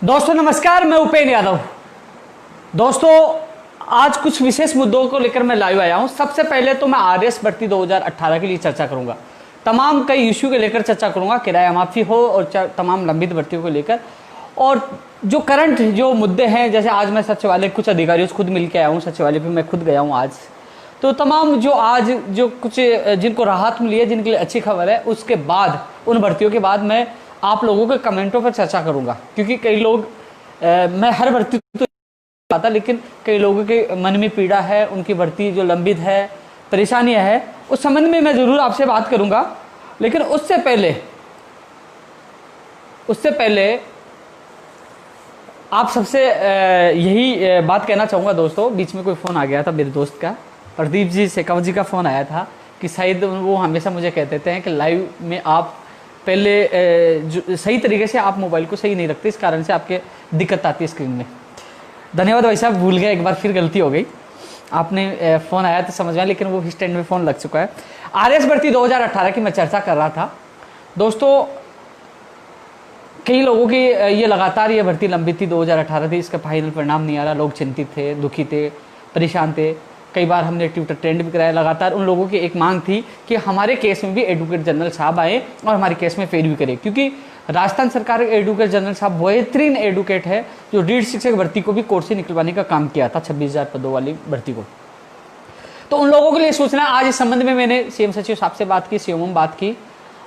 दोस्तों नमस्कार, मैं उपेंद्र यादव। दोस्तों आज कुछ विशेष मुद्दों को लेकर मैं लाइव आया हूं। सबसे पहले तो मैं आरएस भर्ती 2018 के लिए चर्चा करूंगा। तमाम कई इश्यू के लेकर चर्चा करूंगा, किराया माफी हो और तमाम लंबित भर्तियों को लेकर। और जो करंट जो मुद्दे हैं, जैसे आज मैं सचिवालय कुछ अधिकारियों से खुद मिल के आया हूँ, सचिवालय पर मैं खुद गया हूँ आज। तो तमाम जो आज जो कुछ जिनको राहत मिली है, जिनके लिए अच्छी खबर है, उसके बाद उन भर्तियों के बाद मैं आप लोगों के कमेंटों पर चर्चा करूंगा। क्योंकि कई लोग मैं हर भर्ती तो आता, लेकिन कई लोगों के मन में पीड़ा है, उनकी भर्ती जो लंबित है, परेशानियां है, उस संबंध में मैं जरूर आपसे बात करूंगा। लेकिन उससे पहले आप सबसे यही बात कहना चाहूंगा। दोस्तों बीच में कोई फ़ोन आ गया था मेरे दोस्त का, प्रदीप जी शेखावत जी का फ़ोन आया था कि शायद वो हमेशा मुझे कहते हैं कि लाइव में आप पहले सही तरीके से आप मोबाइल को सही नहीं रखते, इस कारण से आपके दिक्कत आती है स्क्रीन में। धन्यवाद भाई साहब, भूल गया, एक बार फिर गलती हो गई। आपने फ़ोन आया तो समझ में, लेकिन वो स्टैंड में फ़ोन लग चुका है। आरएस भर्ती 2018 की मैं चर्चा कर रहा था। दोस्तों कई लोगों की ये लगातार ये भर्ती लंबित थी, 2018 थी, इसका फाइनल परिणाम नहीं आ रहा। लोग चिंतित थे, दुखी थे, परेशान थे। कई बार हमने ट्विटर ट्रेंड भी कराया। लगातार उन लोगों की एक मांग थी कि हमारे केस में भी एडवोकेट जनरल साहब आए और हमारे केस में फेर भी करें, क्योंकि राजस्थान सरकार के एडवोकेट जनरल साहब बेहतरीन एडवोकेट है, जो रीढ़ शिक्षक भर्ती को भी कोर्ट से निकलवाने का काम किया था, 26,000 पदों वाली भर्ती को। तो उन लोगों के लिए सोचना, आज इस संबंध में मैंने सीएम सचिव साहब से बात की, सीएम में बात की,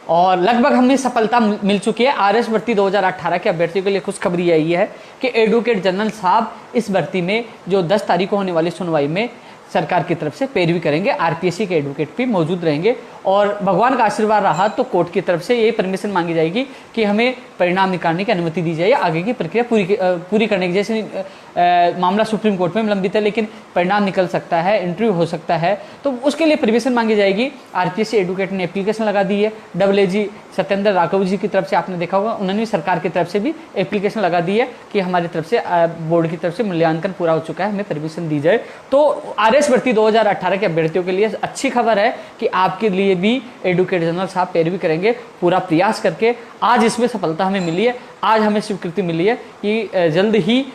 और लगभग हमें सफलता मिल चुकी है। आरएस भर्ती 2018 के अभ्यर्थियों के लिए खुशखबरी यही है कि एडवोकेट जनरल साहब इस भर्ती में जो 10 तारीख को होने वाली सुनवाई में सरकार की तरफ से पैरवी करेंगे। आरपीएससी के एडवोकेट भी मौजूद रहेंगे, और भगवान का आशीर्वाद रहा तो कोर्ट की तरफ से ये परमिशन मांगी जाएगी कि हमें परिणाम निकालने की अनुमति दी जाए, आगे की प्रक्रिया पूरी करने की। जैसे मामला सुप्रीम कोर्ट में लंबित है, लेकिन परिणाम निकल सकता है, इंटरव्यू हो सकता है, तो उसके लिए परमिशन मांगी जाएगी। आरपीएससी एडवोकेट ने एप्लीकेशन लगा दी है। AAG सत्येंद्र राघव जी की तरफ से आपने देखा होगा, उन्होंने सरकार की तरफ से भी एप्लीकेशन लगा दी है कि हमारी तरफ से बोर्ड की तरफ से मूल्यांकन पूरा हो चुका है, हमें परमिशन दी जाए। तो आरएस भर्ती 2018 के अभ्यर्थियों के लिए अच्छी खबर है कि आपके लिए भी एडवोकेट जनरल साहब पैरवी करेंगे पूरा प्रयास करके। आज इसमें सफलता हमें मिली है, आज हमें स्वीकृति मिली है कि जल्द ही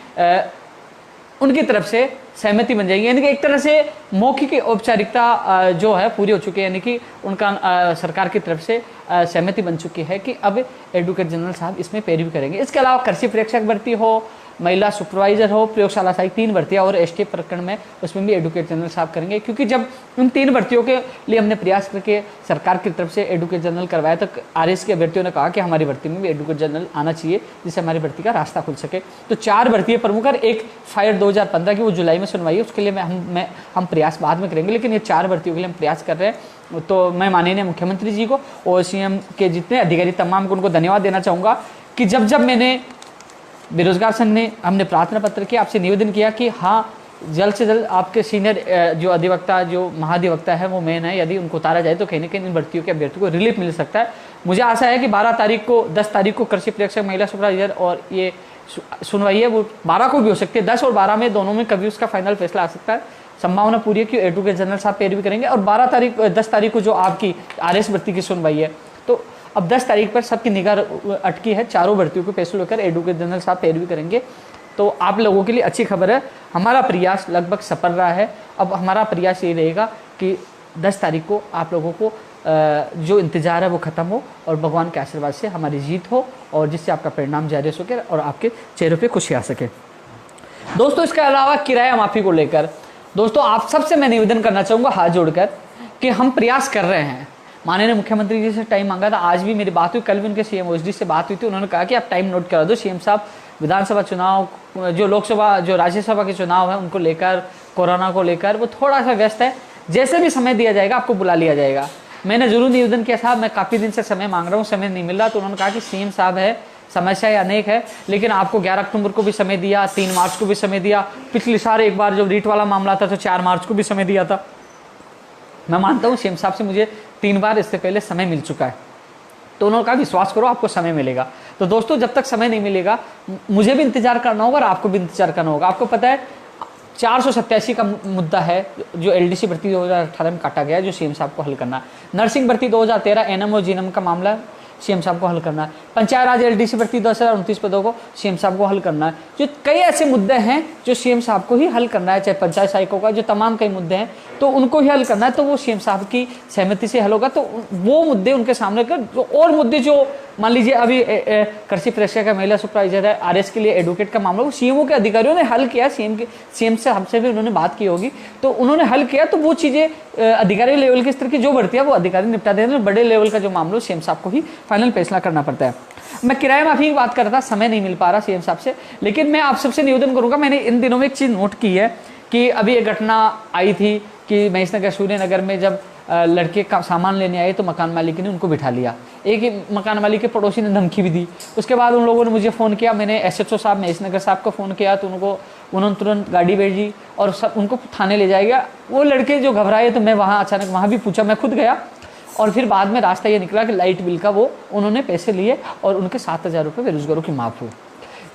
उनकी तरफ से सहमति बन जाएगी। यानी कि एक तरह से मौखिक औपचारिकता जो है पूरी हो चुकी है, यानी कि उनका सरकार की तरफ से सहमति बन चुकी है कि अब एडवोकेट जनरल साहब इसमें पैरवी करेंगे। इसके अलावा कृषि प्रेक्षक भर्ती हो, महिला सुपरवाइजर हो, प्रयोगशाला सहायक, 3 भर्तियां और एसटी प्रकरण में, उसमें भी एडवोकेट जनरल साहब करेंगे। क्योंकि जब उन 3 भर्तियों के लिए हमने प्रयास करके सरकार की तरफ से एडवोकेट जनरल करवाया, तो आरएस के अभ्यर्थियों ने कहा कि हमारी भर्ती में भी एडवोकेट जनरल आना चाहिए, जिससे हमारी भर्ती का रास्ता खुल सके। तो 4 भर्तियां प्रमुख, एक फायर 2015 की वो जुलाई में सुनवाई है, उसके लिए हम प्रयास बाद में करेंगे, लेकिन ये 4 भर्तियों के लिए हम प्रयास कर रहे हैं। तो मैं माननीय मुख्यमंत्री जी को और सीएम के जितने अधिकारी तमाम को उनको धन्यवाद देना चाहूँगा कि जब मैंने बेरोजगार संघ ने हमने प्रार्थना पत्र किया, आपसे निवेदन किया कि हाँ जल्द से जल्द आपके सीनियर जो अधिवक्ता, जो महाधिवक्ता है, वो मेन है, यदि उनको उतारा जाए तो कहीं ना कहीं इन भर्तियों के अभ्यर्थियों को रिलीफ मिल सकता है। मुझे आशा है कि 10 तारीख को कृषि प्रेक्षक, महिला सुपरवाइजर और ये सुनवाई है, वो 12 को भी हो सकती है। 10 और 12 में दोनों में कभी उसका फाइनल फैसला आ सकता है। संभावना पूरी है कि एडवोकेट जनरल साहब पैरवी करेंगे। और 10 तारीख को जो आपकी आरएस भर्ती की सुनवाई है, तो अब 10 तारीख पर सबकी निगाह अटकी है। चारों भर्तियों को फैसले लेकर एडवोकेट जनरल साहब पैरवी करेंगे। तो आप लोगों के लिए अच्छी खबर है, हमारा प्रयास लगभग सफल रहा है। अब हमारा प्रयास ये रहेगा कि 10 तारीख को आप लोगों को जो इंतजार है वो खत्म हो, और भगवान के आशीर्वाद से हमारी जीत हो, और जिससे आपका परिणाम जारी हो सके और आपके चेहरों पे खुशी आ सके। दोस्तों इसके अलावा किराया माफी को लेकर दोस्तों आप सबसे मैं निवेदन करना चाहूँगा हाथ जोड़कर कि हम प्रयास कर रहे हैं। माननीय मुख्यमंत्री जी से टाइम मांगा था, आज भी मेरी बात हुई, कल भी उनके सीएम ओएसडी से बात हुई थी। उन्होंने कहा कि आप टाइम नोट करा दो। सीएम साहब विधानसभा चुनाव, जो लोकसभा, जो राज्यसभा के चुनाव है, उनको लेकर, कोरोना को लेकर वो थोड़ा सा व्यस्त है। जैसे भी समय दिया जाएगा आपको बुला लिया जाएगा। मैंने जरूर निवेदन किया, साहब मैं काफ़ी दिन से समय मांग रहा हूँ, समय नहीं मिल रहा। तो उन्होंने कहा कि सीएम साहब है, समस्याएं अनेक है, लेकिन आपको 11 अक्टूबर को भी समय दिया, 3 मार्च को भी समय दिया, पिछली साल एक बार जब रीट वाला मामला था तो 4 मार्च को भी समय दिया था। मैं मानता हूँ सीएम साहब से मुझे 3 बार इससे पहले समय मिल चुका है। तो उन्होंने कहा विश्वास करो आपको समय मिलेगा। तो दोस्तों जब तक समय नहीं मिलेगा मुझे भी इंतजार करना होगा और आपको भी इंतजार करना होगा। आपको पता है 487 का मुद्दा है जो एलडीसी भर्ती 2018 में काटा गया है, जो सीएम साहब को हल करना है। नर्सिंग भर्ती 2013 एनएम और जीएनएम का मामला, सीएम साहब को हल करना है। पंचायत राज एलडीसी भर्ती 2029 पदों को सीएम साहब को हल करना है। जो कई ऐसे मुद्दे हैं जो सीएम साहब को ही हल करना है, चाहे पंचायत सहायकों का जो तमाम कई मुद्दे हैं तो उनको ही हल करना है, तो वो सीएम साहब की सहमति से हल होगा। तो वो मुद्दे उनके सामने कर, और मुद्दे जो मान लीजिए अभी कृषि प्रेक्षक का महिला सुपरवाइजर है, आरएस के लिए एडवोकेट का मामला, वो सीएमओ के अधिकारियों ने हल किया, सीएम से हमसे भी उन्होंने बात की होगी, तो उन्होंने हल किया। तो वो चीजें अधिकारी लेवल के स्तर की जो बढ़ती है वो अधिकारी निपटा देते हैं, बड़े लेवल का जो मामला सीएम साहब को ही फाइनल फैसला करना पड़ता है। मैं किराए माफी की बात कर रहा था, समय नहीं मिल पा रहा सीएम साहब से, लेकिन मैं आप सबसे निवेदन करूंगा, मैंने इन दिनों में एक चीज नोट की है कि अभी एक घटना आई थी कि महेशनगर सूर्यनगर में जब लड़के का सामान लेने आए तो मकान मालिक ने उनको बिठा लिया, एक मकान मालिक के पड़ोसी ने धमकी भी दी। उसके बाद उन लोगों ने मुझे फ़ोन किया, मैंने एसएचओ साहब महेशनगर साहब को फ़ोन किया तो उन्होंने तुरंत गाड़ी भेजी और सब उनको थाने ले जाया गया। वो लड़के जो घबराए तो मैं वहाँ अचानक वहाँ भी पूछा, मैं खुद गया और फिर बाद में रास्ता ये निकला कि लाइट बिल का वो उन्होंने पैसे लिए और उनके 7,000 रुपये बेरोजगारों की माफ़ हुई,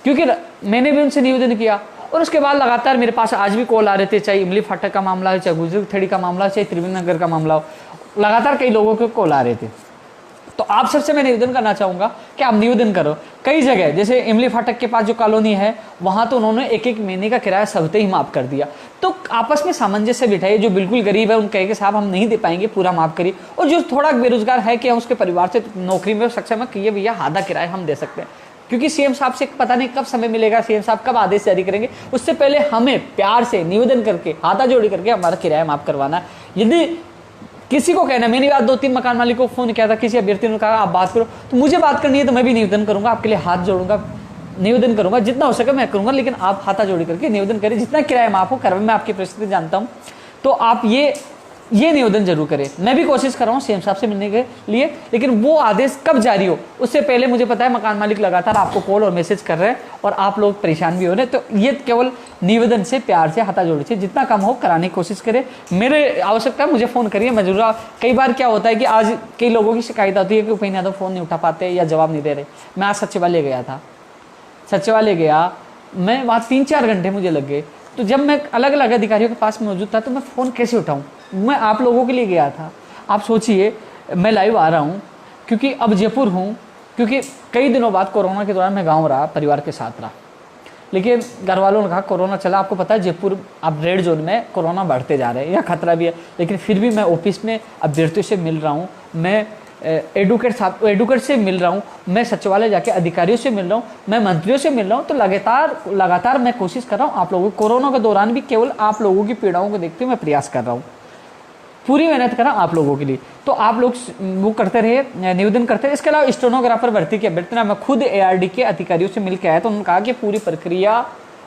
क्योंकि मैंने भी उनसे निवेदन किया। और उसके बाद लगातार मेरे पास आज भी कॉल आ रहे थे, चाहे इमली फाटक का मामला हो, चाहे गुजर थेड़ी का मामला हो, चाहे त्रिवेणी नगर का मामला हो, लगातार कई लोगों के कॉल आ रहे थे। तो आप सबसे मैं निवेदन करना चाहूँगा कि आप निवेदन करो। कई जगह जैसे इमली फाटक के पास जो कॉलोनी है वहाँ तो उन्होंने एक महीने का किराया सबते ही माफ़ कर दिया। तो आपस में सामंजस्य बिठाइए, जो बिल्कुल गरीब है उन कहे कि साहब हम नहीं दे पाएंगे, पूरा माफ़ करिए, और जो थोड़ा बेरोजगार है कि उसके परिवार से नौकरी में सक्षम है कि ये भैया आधा किराया हम दे सकते हैं, क्योंकि सीएम साहब से पता नहीं कब समय मिलेगा, सीएम साहब कब आदेश जारी करेंगे, उससे पहले हमें प्यार से निवेदन करके हाथाजोड़ी करके हमारा किराया माफ़ करवाना है। यदि किसी को कहना, मैंने बात 2-3 मकान मालिक को फोन किया था, किसी अभ्यर्थी ने कहा आप बात करो, तो मुझे बात करनी है तो मैं भी निवेदन करूंगा, आपके लिए हाथ जोड़ूंगा, निवेदन करूंगा, जितना हो सके मैं करूंगा, लेकिन आप हाथाजोड़ी करके निवेदन करें, जितना किराया माफ हो करवाएं। मैं आपकी परिस्थिति जानता हूं, तो आप ये निवेदन जरूर करें। मैं भी कोशिश कर रहा हूँ सीएम साहब से मिलने के लिए, लेकिन वो आदेश कब जारी हो उससे पहले मुझे पता है मकान मालिक लगातार आपको कॉल और मैसेज कर रहे हैं और आप लोग परेशान भी हो रहे हैं। तो ये केवल निवेदन से, प्यार से, हाथाजोड़ी से जितना कम हो कराने की कोशिश करें। मेरे आवश्यकता मुझे फ़ोन करिए, मैं जरूर। कई बार क्या होता है कि आज कई लोगों की शिकायत आती है कि उपेंद्र यादव फ़ोन नहीं उठा पाते या जवाब नहीं दे रहे। मैं आज सचिवालय गया था, सचिवालय गया मैं, वहाँ 3-4 घंटे मुझे लग गए। तो जब मैं अलग अलग अधिकारियों के पास मौजूद था तो मैं फ़ोन कैसे उठाऊं? मैं आप लोगों के लिए गया था। आप सोचिए, मैं लाइव आ रहा हूं क्योंकि अब जयपुर हूं, क्योंकि कई दिनों बाद कोरोना के दौरान मैं गांव रहा, परिवार के साथ रहा, लेकिन घर वालों ने कहा कोरोना चला, आपको पता है जयपुर अब रेड जोन में कोरोना बढ़ते जा रहे हैं, या खतरा भी है, लेकिन फिर भी मैं ऑफिस में अभ्यर्थियों से मिल रहा हूँ, मैं एडवोकेट से मिल रहा हूँ, मैं सचिवालय जाके अधिकारियों से मिल रहा हूँ, मैं मंत्रियों से मिल रहा हूँ। तो लगातार मैं कोशिश कर रहा हूँ आप लोगों को, कोरोना के दौरान भी केवल आप लोगों की पीड़ाओं को देखते हुए मैं प्रयास कर रहा हूँ, पूरी मेहनत कर रहा हूँ आप लोगों के लिए। तो आप लोग वो करते रहे, निवेदन करते रहे। इसके अलावा स्टेनोग्राफर भर्ती की अभ्यर्थना मैं खुद ARD के अधिकारियों से मिल के आया, तो उन्होंने कहा कि पूरी प्रक्रिया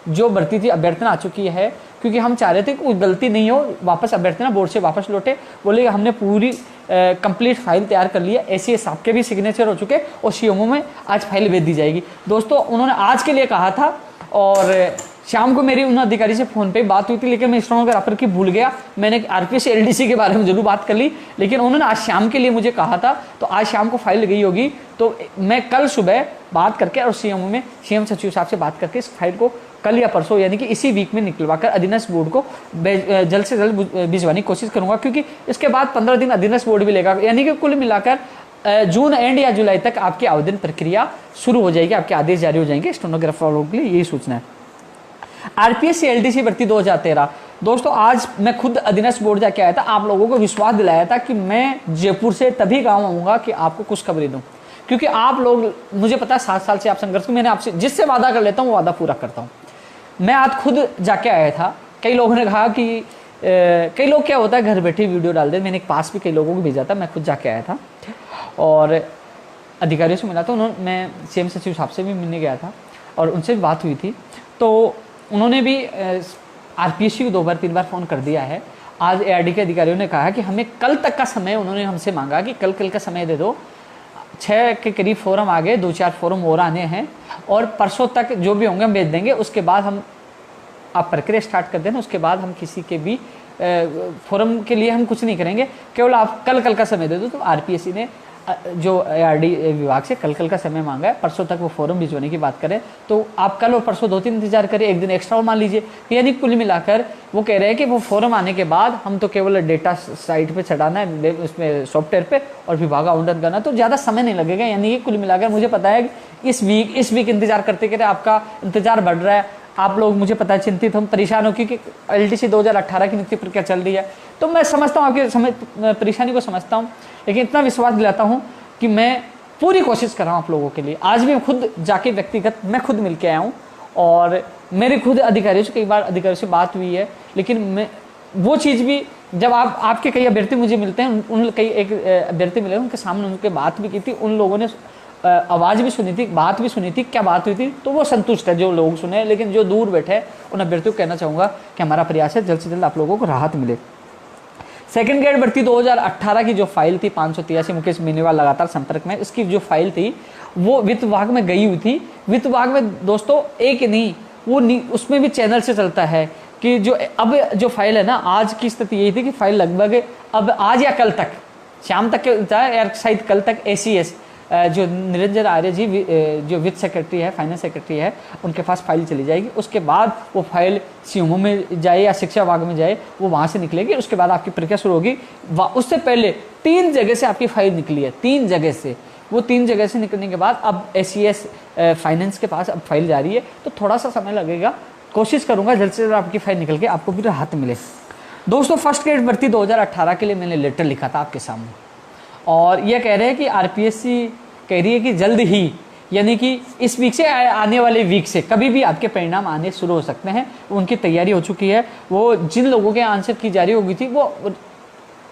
जो भर्ती थी अभ्यर्थना आ चुकी है, क्योंकि हम चाह रहे थे कि कोई गलती नहीं हो, वापस अभ्यर्थना बोर्ड से वापस लौटे। बोले हमने पूरी कंप्लीट फाइल तैयार कर लिया, ऐसे साहब के भी सिग्नेचर हो चुके और CMO में आज फाइल भेज दी जाएगी। दोस्तों उन्होंने आज के लिए कहा था और शाम को मेरी उन अधिकारी से फ़ोन पे बात हुई थी, लेकिन मैं स्टेनोग्राफर की भूल गया। मैंने RPS LDC के बारे में जरूर बात कर ली, लेकिन उन्होंने आज शाम के लिए मुझे कहा था, तो आज शाम को फाइल गई होगी। तो मैं कल सुबह बात करके और CMO में CM सचिव साहब से बात करके इस फाइल को कल या परसों यानी कि इसी वीक में निकलवाकर अधीनस्थ बोर्ड को जल्द से जल्द भिजवाने की कोशिश करूंगा, क्योंकि इसके बाद 15 दिन अधीनस्थ बोर्ड भी लेगा, यानी कि कुल मिलाकर जून एंड या जुलाई तक आपकी आवेदन प्रक्रिया शुरू हो जाएगी, आपके आदेश जारी हो जाएंगे स्टेनोग्राफर वालों के लिए, यही सूचना है। RPS LDC भर्ती 2013 दोस्तों, आज मैं खुद अधीनस्थ बोर्ड जाके आया था, आप लोगों को विश्वास दिलाया था कि मैं जयपुर से तभी गाँव आऊँगा कि आपको खुशखबरी दूँ, क्योंकि आप लोग, मुझे पता है 7 साल से आप संघर्ष में, मैंने आपसे जिससे वादा कर लेता हूँ वो वादा पूरा करता हूँ। मैं आज खुद जाके आया था। कई लोगों ने कहा कि कई लोग क्या होता है घर बैठे वीडियो डाल दे, मैंने एक पास भी कई लोगों को भेजा था। मैं खुद जाके आया था और अधिकारियों से मिला था, मैं CM सचिव साहब से भी मिलने गया था और उनसे भी बात हुई थी। तो उन्होंने भी RPSC को 2 बार 3 बार फ़ोन कर दिया है। आज ARD के अधिकारियों ने कहा कि हमें कल तक का समय, उन्होंने हमसे मांगा कि कल का समय दे दो। 6 के करीब फॉर्म आ गए, 2-4 फॉर्म और आने हैं और परसों तक जो भी होंगे हम भेज देंगे। उसके बाद हम आप प्रक्रिया स्टार्ट कर देना, उसके बाद हम किसी के भी फॉर्म के लिए हम कुछ नहीं करेंगे, केवल आप कल का समय दे दो। तो RPSC ने जो ARD विभाग से कल का समय मांगा है, परसों तक वो फॉर्म भिजवाने की बात करें तो आप कल और परसों 2-3 इंतजार करें, एक दिन एक्स्ट्रा और मान लीजिए। यानी कुल मिलाकर वो कह रहे हैं कि वो फॉर्म आने के बाद हम तो केवल डेटा साइट पे चढ़ाना है, उसमें सॉफ्टवेयर पे, और विभाग आवंटन करना, तो ज़्यादा समय नहीं लगेगा। यानी कि कुल मिलाकर मुझे पता है कि इस वीक इंतजार करते करते आपका इंतजार बढ़ रहा है, आप लोग मुझे पता है चिंतित, हम परेशान हो, क्योंकि LTC 2018 की नियुक्ति प्रक्रिया चल रही है। तो मैं समझता हूँ आपकी परेशानी को समझता हूँ, लेकिन इतना विश्वास दिलाता हूँ कि मैं पूरी कोशिश कर रहा हूँ आप लोगों के लिए। आज भी खुद जाके व्यक्तिगत मैं खुद मिल के आया हूँ, और मेरे खुद अधिकारियों से कई बार अधिकारियों से बात हुई है, लेकिन मैं वो चीज़ भी जब आपके कई अभ्यर्थी मुझे मिलते हैं, उन कई एक अभ्यर्थी मिले, उनके सामने उनके बात भी की थी, उन लोगों ने आवाज़ भी सुनी थी, बात भी सुनी थी, क्या बात हुई थी, तो वो संतुष्ट है जो लोग सुने। लेकिन जो दूर बैठे हैं उन अभ्यर्थियों को कहना चाहूँगा कि हमारा प्रयास है जल्द से जल्द आप लोगों को राहत मिले। सेकंड ग्रेड भर्ती 2018 की जो फाइल थी 583 मुकेश बेनीवाल लगातार संपर्क में, इसकी जो फाइल थी वो वित्त विभाग में गई हुई थी। वित्त विभाग में दोस्तों एक नहीं, वो उसमें भी चैनल से चलता है कि जो अब जो फाइल है ना, आज की स्थिति यही थी कि फाइल लगभग अब आज या कल तक, शाम तक या शायद कल तक ACS जो निरंजन आर्य जी जो वित्त सेक्रेटरी है, फाइनेंस सेक्रेटरी है, उनके पास फाइल चली जाएगी। उसके बाद वो फाइल CMO में जाए या शिक्षा विभाग में जाए, वो वहाँ से निकलेगी, उसके बाद आपकी प्रक्रिया शुरू होगी। उससे पहले 3 जगह से आपकी फाइल निकली है, 3 जगह से, वो 3 जगह से निकलने के बाद अब ACS फाइनेंस के पास अब फाइल जा रही है, तो थोड़ा सा समय लगेगा। कोशिश करूँगा जल्द से जल्द आपकी फाइल निकल के आपको भी राहत मिले। दोस्तों फर्स्ट ग्रेड भर्ती 2018 के लिए मैंने लेटर लिखा था आपके सामने, और यह कह रहे हैं कि RPSC कह रही है कि जल्द ही, यानी कि इस वीक से आने वाले वीक से कभी भी आपके परिणाम आने शुरू हो सकते हैं। उनकी तैयारी हो चुकी है। वो जिन लोगों के आंसर की जारी हो गई थी वो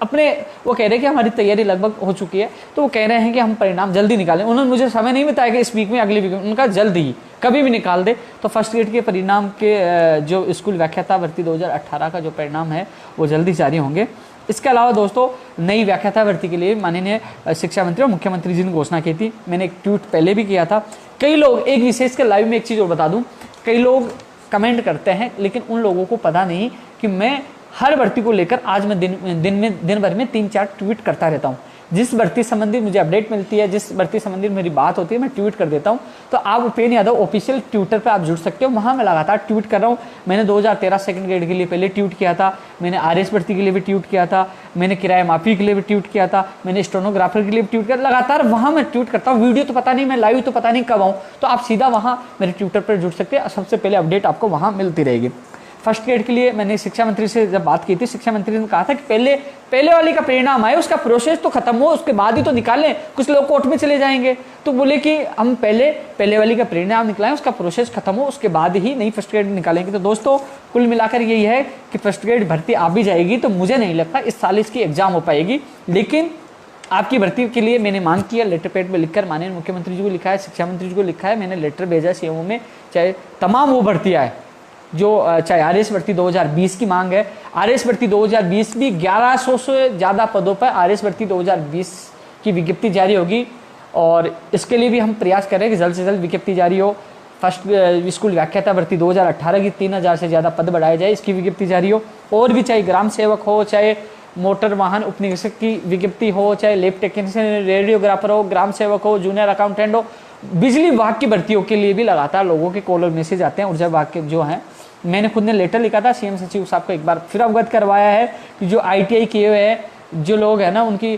कह रहे हैं कि हमारी तैयारी लगभग हो चुकी है, तो वो कह रहे हैं कि हम परिणाम जल्दी निकालें। उन्होंने मुझे समय नहीं बताया कि इस वीक में, अगले वीक में, उनका जल्द ही कभी भी निकाल दे। तो फर्स्ट ग्रेड के परिणाम के जो स्कूल व्याख्याता भर्ती 2018 का जो परिणाम है वो जल्दी जारी होंगे। इसके अलावा दोस्तों नई व्याख्याता भर्ती के लिए माननीय शिक्षा मंत्री और मुख्यमंत्री जी ने घोषणा की थी। मैंने एक ट्वीट पहले भी किया था। कई लोग, एक विशेष के लाइव में एक चीज़ और बता दूं, कई लोग कमेंट करते हैं, लेकिन उन लोगों को पता नहीं कि मैं हर भर्ती को लेकर आज मैं दिन भर में 3-4 ट्वीट करता रहता हूँ। जिस भर्ती संबंधित मुझे अपडेट मिलती है, जिस भर्ती संबंधित मेरी बात होती है, मैं ट्वीट कर देता हूं। तो आप उपेन यादव ऑफिशियल ट्विटर पे आप जुड़ सकते हो, वहां मैं लगातार ट्वीट कर रहा हूं। मैंने 2013 सेकंड ग्रेड के लिए पहले ट्वीट किया था, मैंने RS भर्ती के लिए भी ट्वीट किया था, मैंने किराया माफी के लिए भी ट्वीट किया था, मैंने स्टेनोग्राफर के लिए भी ट्वीट किया, लगातार वहां मैं ट्वीट करता हूँ। वीडियो तो पता नहीं, मैं लाइव तो पता नहीं कब आऊँ, तो आप सीधा वहाँ मेरे ट्विटर पर जुड़ सकते हैं। सबसे पहले अपडेट आपको वहाँ मिलती रहेगी। फर्स्ट ग्रेड के लिए मैंने शिक्षा मंत्री से जब बात की थी, शिक्षा मंत्री ने कहा था कि पहले वाली का परिणाम आए, उसका प्रोसेस तो खत्म हो, उसके बाद ही तो निकालें। कुछ लोग कोर्ट में चले जाएंगे, तो बोले कि हम पहले वाली का परिणाम निकलाएं, उसका प्रोसेस खत्म हो, उसके बाद ही नई फर्स्ट ग्रेड निकालेंगे। तो दोस्तों कुल मिलाकर यही है कि फर्स्ट ग्रेड भर्ती आ भी जाएगी, तो मुझे नहीं लगता इस साल इसकी एग्जाम हो पाएगी। लेकिन आपकी भर्ती के लिए मैंने मांग किया, लेटर पैड में लिखकर माननीय मुख्यमंत्री जी को लिखा है, शिक्षा मंत्री जी को लिखा है, मैंने लेटर भेजा CMO में, चाहे तमाम वो भर्तियाँ है जो चाहे RS भर्ती 2020 की मांग है। RS भर्ती 2020 भी 1100 से ज़्यादा पदों पर RS भर्ती 2020 की विज्ञप्ति जारी होगी, और इसके लिए भी हम प्रयास करें कि जल्द से जल्द विज्ञप्ति जारी हो। फर्स्ट स्कूल व्याख्याता भर्ती 2018 की 3000 से ज़्यादा पद बढ़ाए जाए, इसकी विज्ञप्ति जारी हो। और भी चाहे ग्राम सेवक हो, चाहे मोटर वाहन उपनिरीक्षक की विज्ञप्ति हो, चाहे लैब टेक्नीशियन, रेडियोग्राफर हो, ग्राम सेवक हो, जूनियर अकाउंटेंट हो, बिजली विभाग की भर्तियों के लिए भी लगातार लोगों के कॉल और मैसेज आते हैं। ऊर्जा विभाग के जो हैं, मैंने खुद ने लेटर लिखा था, CM सचिव साहब को एक बार फिर अवगत करवाया है कि जो ITI किए हुए हैं जो लोग हैं ना, उनकी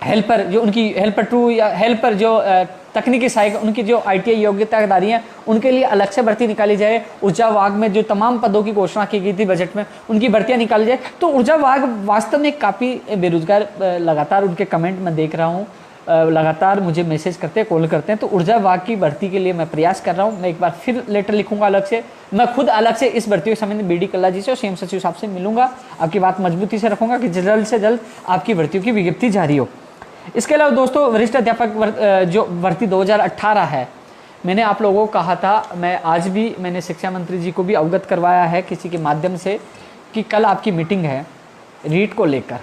हेल्पर, जो उनकी हेल्पर 2 या हेल्पर जो तकनीकी सहायक, उनकी जो ITI योग्यताधारी हैं, उनके लिए अलग से भर्ती निकाली जाए। ऊर्जा विभाग में जो तमाम पदों की घोषणा की गई थी बजट में, उनकी भर्तियां निकाली जाए। तो ऊर्जा विभाग वास्तव में काफ़ी बेरोजगार, लगातार उनके कमेंट मैं देख रहा हूँ, लगातार मुझे मैसेज करते हैं, कॉल करते हैं। तो ऊर्जा विभाग की भर्ती के लिए मैं प्रयास कर रहा हूँ। मैं एक बार फिर लेटर लिखूंगा अलग से, मैं खुद अलग से इस भर्तियों के संबंध में BD कल्ला जी से और CM सचिव साहब से मिलूंगा, आपकी बात मजबूती से रखूंगा कि जल्द से जल्द आपकी भर्तियों की विज्ञप्ति जारी हो। इसके अलावा दोस्तों वरिष्ठ अध्यापक जो भर्ती 2018 है, मैंने आप लोगों को कहा था, मैं आज भी मैंने शिक्षा मंत्री जी को भी अवगत करवाया है किसी के माध्यम से कि कल आपकी मीटिंग है रीट को लेकर,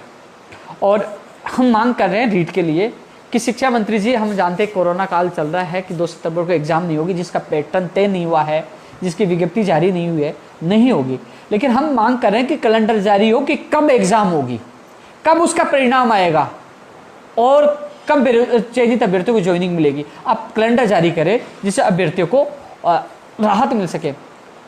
और हम मांग कर रहे हैं रीट के लिए कि शिक्षा मंत्री जी, हम जानते हैं कोरोना काल चल रहा है कि 2 सितंबर को एग्जाम नहीं होगी, जिसका पैटर्न तय नहीं हुआ है, जिसकी विज्ञप्ति जारी नहीं हुई है, नहीं होगी। लेकिन हम मांग कर रहे हैं कि कैलेंडर जारी हो कि कब एग्जाम होगी, कब उसका परिणाम आएगा, और कब चयनित अभ्यर्थियों को ज्वाइनिंग मिलेगी। आप कैलेंडर जारी करें जिससे अभ्यर्थियों को राहत मिल सके,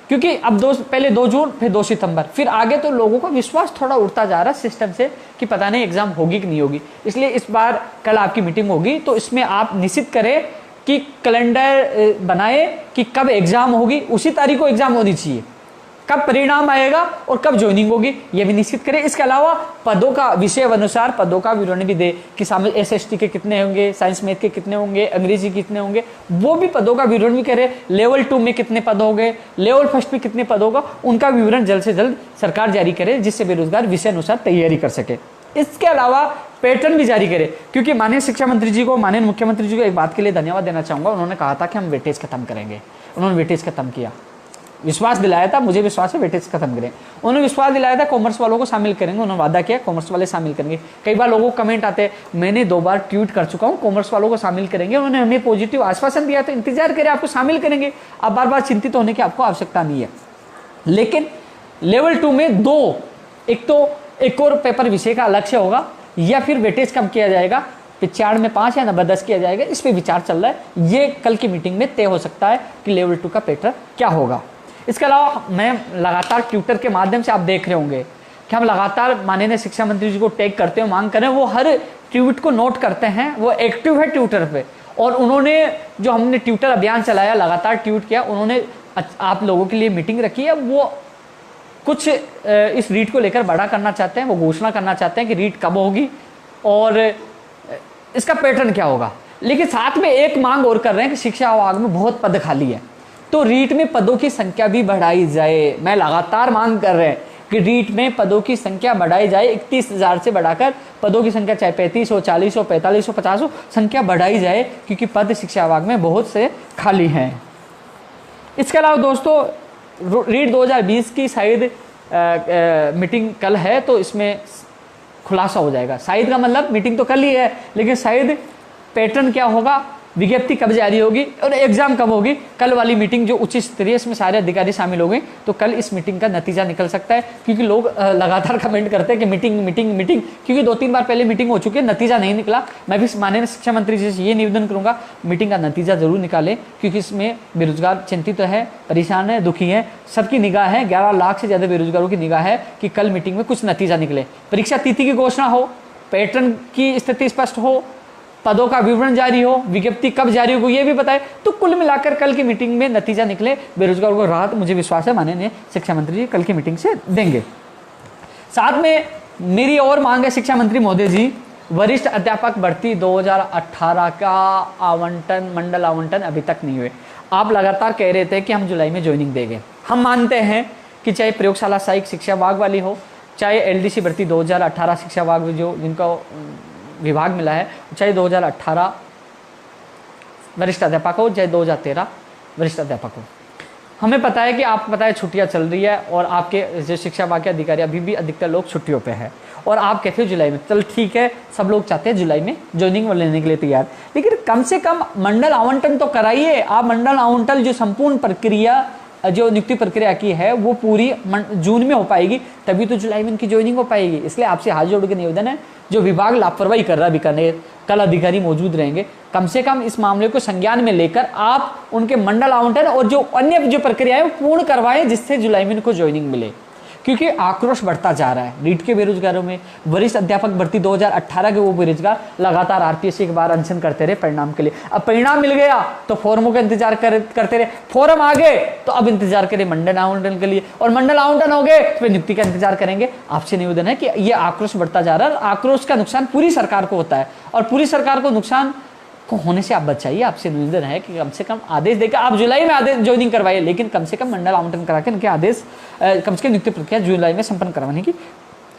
क्योंकि अब पहले 2 जून फिर 2 सितंबर, फिर आगे तो लोगों का विश्वास थोड़ा उठता जा रहा है सिस्टम से कि पता नहीं एग्जाम होगी कि नहीं होगी। इसलिए इस बार कल आपकी मीटिंग होगी तो इसमें आप निश्चित करें कि कैलेंडर बनाए कि कब एग्जाम होगी, उसी तारीख को एग्जाम होनी चाहिए, कब परिणाम आएगा और कब ज्वाइनिंग होगी ये भी निश्चित करें। इसके अलावा पदों का विषय अनुसार पदों का विवरण भी दे कि शामिल SST के कितने होंगे, साइंस मैथ के कितने होंगे, अंग्रेजी कितने होंगे, वो भी पदों का विवरण भी करें। लेवल 2 में कितने पद होंगे, लेवल 1 में कितने पद होगा, उनका विवरण जल्द से जल्द सरकार जारी करे जिससे बेरोजगार विषय अनुसार तैयारी कर सके। इसके अलावा पैटर्न भी जारी करे, क्योंकि माननीय शिक्षा मंत्री जी को, माननीय मुख्यमंत्री जी को एक बात के लिए धन्यवाद देना चाहूंगा। उन्होंने कहा था कि हम वेटेज खत्म करेंगे, उन्होंने वेटेज खत्म किया, विश्वास दिलाया था, मुझे विश्वास है वेटेज खत्म करें। उन्होंने विश्वास दिलाया था कॉमर्स वालों को शामिल करेंगे, उन्होंने वादा किया कॉमर्स वाले शामिल करेंगे। कई बार लोगों को कमेंट आते हैं, मैंने 2 बार ट्वीट कर चुका हूं कॉमर्स वालों को शामिल करेंगे, उन्होंने हमें पॉजिटिव आश्वासन दिया, तो इंतजार करें आपको शामिल करेंगे, आप बार बार चिंतित होने की आपको आवश्यकता नहीं है। लेकिन लेवल 2 में 2, एक तो एक और पेपर विषय का अलग से होगा या फिर वेटेज कम किया जाएगा, 95 में 5 या 90 10 किया जाएगा, इस पर विचार चल रहा है। ये कल की मीटिंग में तय हो सकता है कि लेवल 2 का पैटर्न क्या होगा। इसके अलावा मैं लगातार ट्विटर के माध्यम से आप देख रहे होंगे कि हम लगातार माननीय शिक्षा मंत्री जी को टैग करते हैं, मांग करें, वो हर ट्वीट को नोट करते हैं, वो एक्टिव है ट्विटर पे। और उन्होंने जो हमने ट्विटर अभियान चलाया, लगातार ट्वीट किया, उन्होंने आप लोगों के लिए मीटिंग रखी है, वो कुछ इस रीट को लेकर बड़ा करना चाहते हैं, वो घोषणा करना चाहते हैं कि रीट कब होगी और इसका पैटर्न क्या होगा। लेकिन साथ में एक मांग और कर रहे हैं कि शिक्षा विभाग में बहुत पद खाली है, तो रीट में पदों की संख्या भी बढ़ाई जाए। मैं लगातार मांग कर रहे हैं कि रीट में पदों की संख्या बढ़ाई जाए, 31,000 से बढ़ाकर पदों की संख्या चाहे 35 हो, 40 हो, 45 हो, 50 हो, संख्या बढ़ाई जाए, क्योंकि पद शिक्षा विभाग में बहुत से खाली हैं। इसके अलावा दोस्तों रीट 2020 की शायद मीटिंग कल है, तो इसमें खुलासा हो जाएगा। शायद का मतलब मीटिंग तो कल ही है, लेकिन शायद पैटर्न क्या होगा, विज्ञप्ति कब जारी होगी और एग्जाम कब होगी, कल वाली मीटिंग जो उच्च स्तरीय, इसमें सारे अधिकारी शामिल हो गए, तो कल इस मीटिंग का नतीजा निकल सकता है। क्योंकि लोग लगातार कमेंट करते हैं कि मीटिंग मीटिंग मीटिंग, क्योंकि 2-3 बार पहले मीटिंग हो चुकी है, नतीजा नहीं निकला। मैं भी माननीय शिक्षा मंत्री जी से ये निवेदन करूंगा, मीटिंग का नतीजा जरूर निकालें, क्योंकि इसमें बेरोजगार चिंतित है, परेशान है, दुखी है, सबकी निगाह है, 11 लाख से ज़्यादा बेरोजगारों की निगाह है कि कल मीटिंग में कुछ नतीजा निकले, परीक्षा तिथि की घोषणा हो, पैटर्न की स्थिति स्पष्ट हो, पदों का विवरण जारी हो, विज्ञप्ति कब जारी होगी ये भी बताए, तो कुल मिलाकर कल की मीटिंग में नतीजा निकले, बेरोजगारों को राहत, मुझे विश्वास है माननीय शिक्षा मंत्री जी कल की मीटिंग से देंगे। साथ में मेरी और मांग है शिक्षा मंत्री महोदय जी, वरिष्ठ अध्यापक भर्ती 2018 का आवंटन, मंडल आवंटन अभी तक नहीं हुए। आप लगातार कह रहे थे कि हम जुलाई में ज्वाइनिंग देंगे। हम मानते हैं कि चाहे प्रयोगशाला सहायक शिक्षा विभाग वाली हो, चाहे LDC भर्ती 2018 शिक्षा विभाग जो जिनका विभाग मिला है, चाहे 2018 वरिष्ठ अध्यापक हो, चाहे 2013 वरिष्ठ अध्यापक हो। हमें पता है कि आप पता है छुट्टियां चल रही है और आपके जो शिक्षा विभाग के अधिकारी अभी भी अधिकतर लोग छुट्टियों पे है, और आप कहते हो जुलाई में, चल ठीक है, सब लोग चाहते हैं जुलाई में ज्वाइनिंग लेने के लिए तैयार, लेकिन कम से कम मंडल आवंटन तो कराइए। आप मंडल आवंटन जो संपूर्ण प्रक्रिया, जो नियुक्ति प्रक्रिया की है, वो पूरी जून में हो पाएगी, तभी तो जुलाई में इनकी ज्वाइनिंग हो पाएगी। इसलिए आपसे हाथ जोड़ के निवेदन है, जो विभाग लापरवाही कर रहा है बीकानेर, कल अधिकारी मौजूद रहेंगे, कम से कम इस मामले को संज्ञान में लेकर आप उनके मंडल आवंटन और जो अन्य जो प्रक्रिया है वो पूर्ण करवाएं, जिससे जुलाई में इनको ज्वाइनिंग मिले। क्योंकि आक्रोश बढ़ता जा रहा है रीट के बेरोजगारों में। वरिष्ठ अध्यापक भर्ती 2018 के वो बेरोजगार लगातार RPSC के बार अनशन करते रहे परिणाम के लिए। अब परिणाम मिल गया तो फॉर्मों का इंतजार करते रहे, फॉर्म आ गए तो अब इंतजार करें मंडल आवंटन के लिए, और मंडल आवंटन हो गए तो नियुक्ति का इंतजार करेंगे। आपसे निवेदन है कि ये आक्रोश बढ़ता जा रहा है, आक्रोश का नुकसान पूरी सरकार को होता है, और पूरी सरकार को नुकसान को होने से आप बचाइए। आपसे निवेदन है कि कम से कम आदेश देकर आप जुलाई में आदेश ज्वाइनिंग करवाइए, लेकिन कम से कम मंडल आवंटन करा के उनके आदेश कम से कम नियुक्ति प्रक्रिया जुलाई में संपन्न करवाने की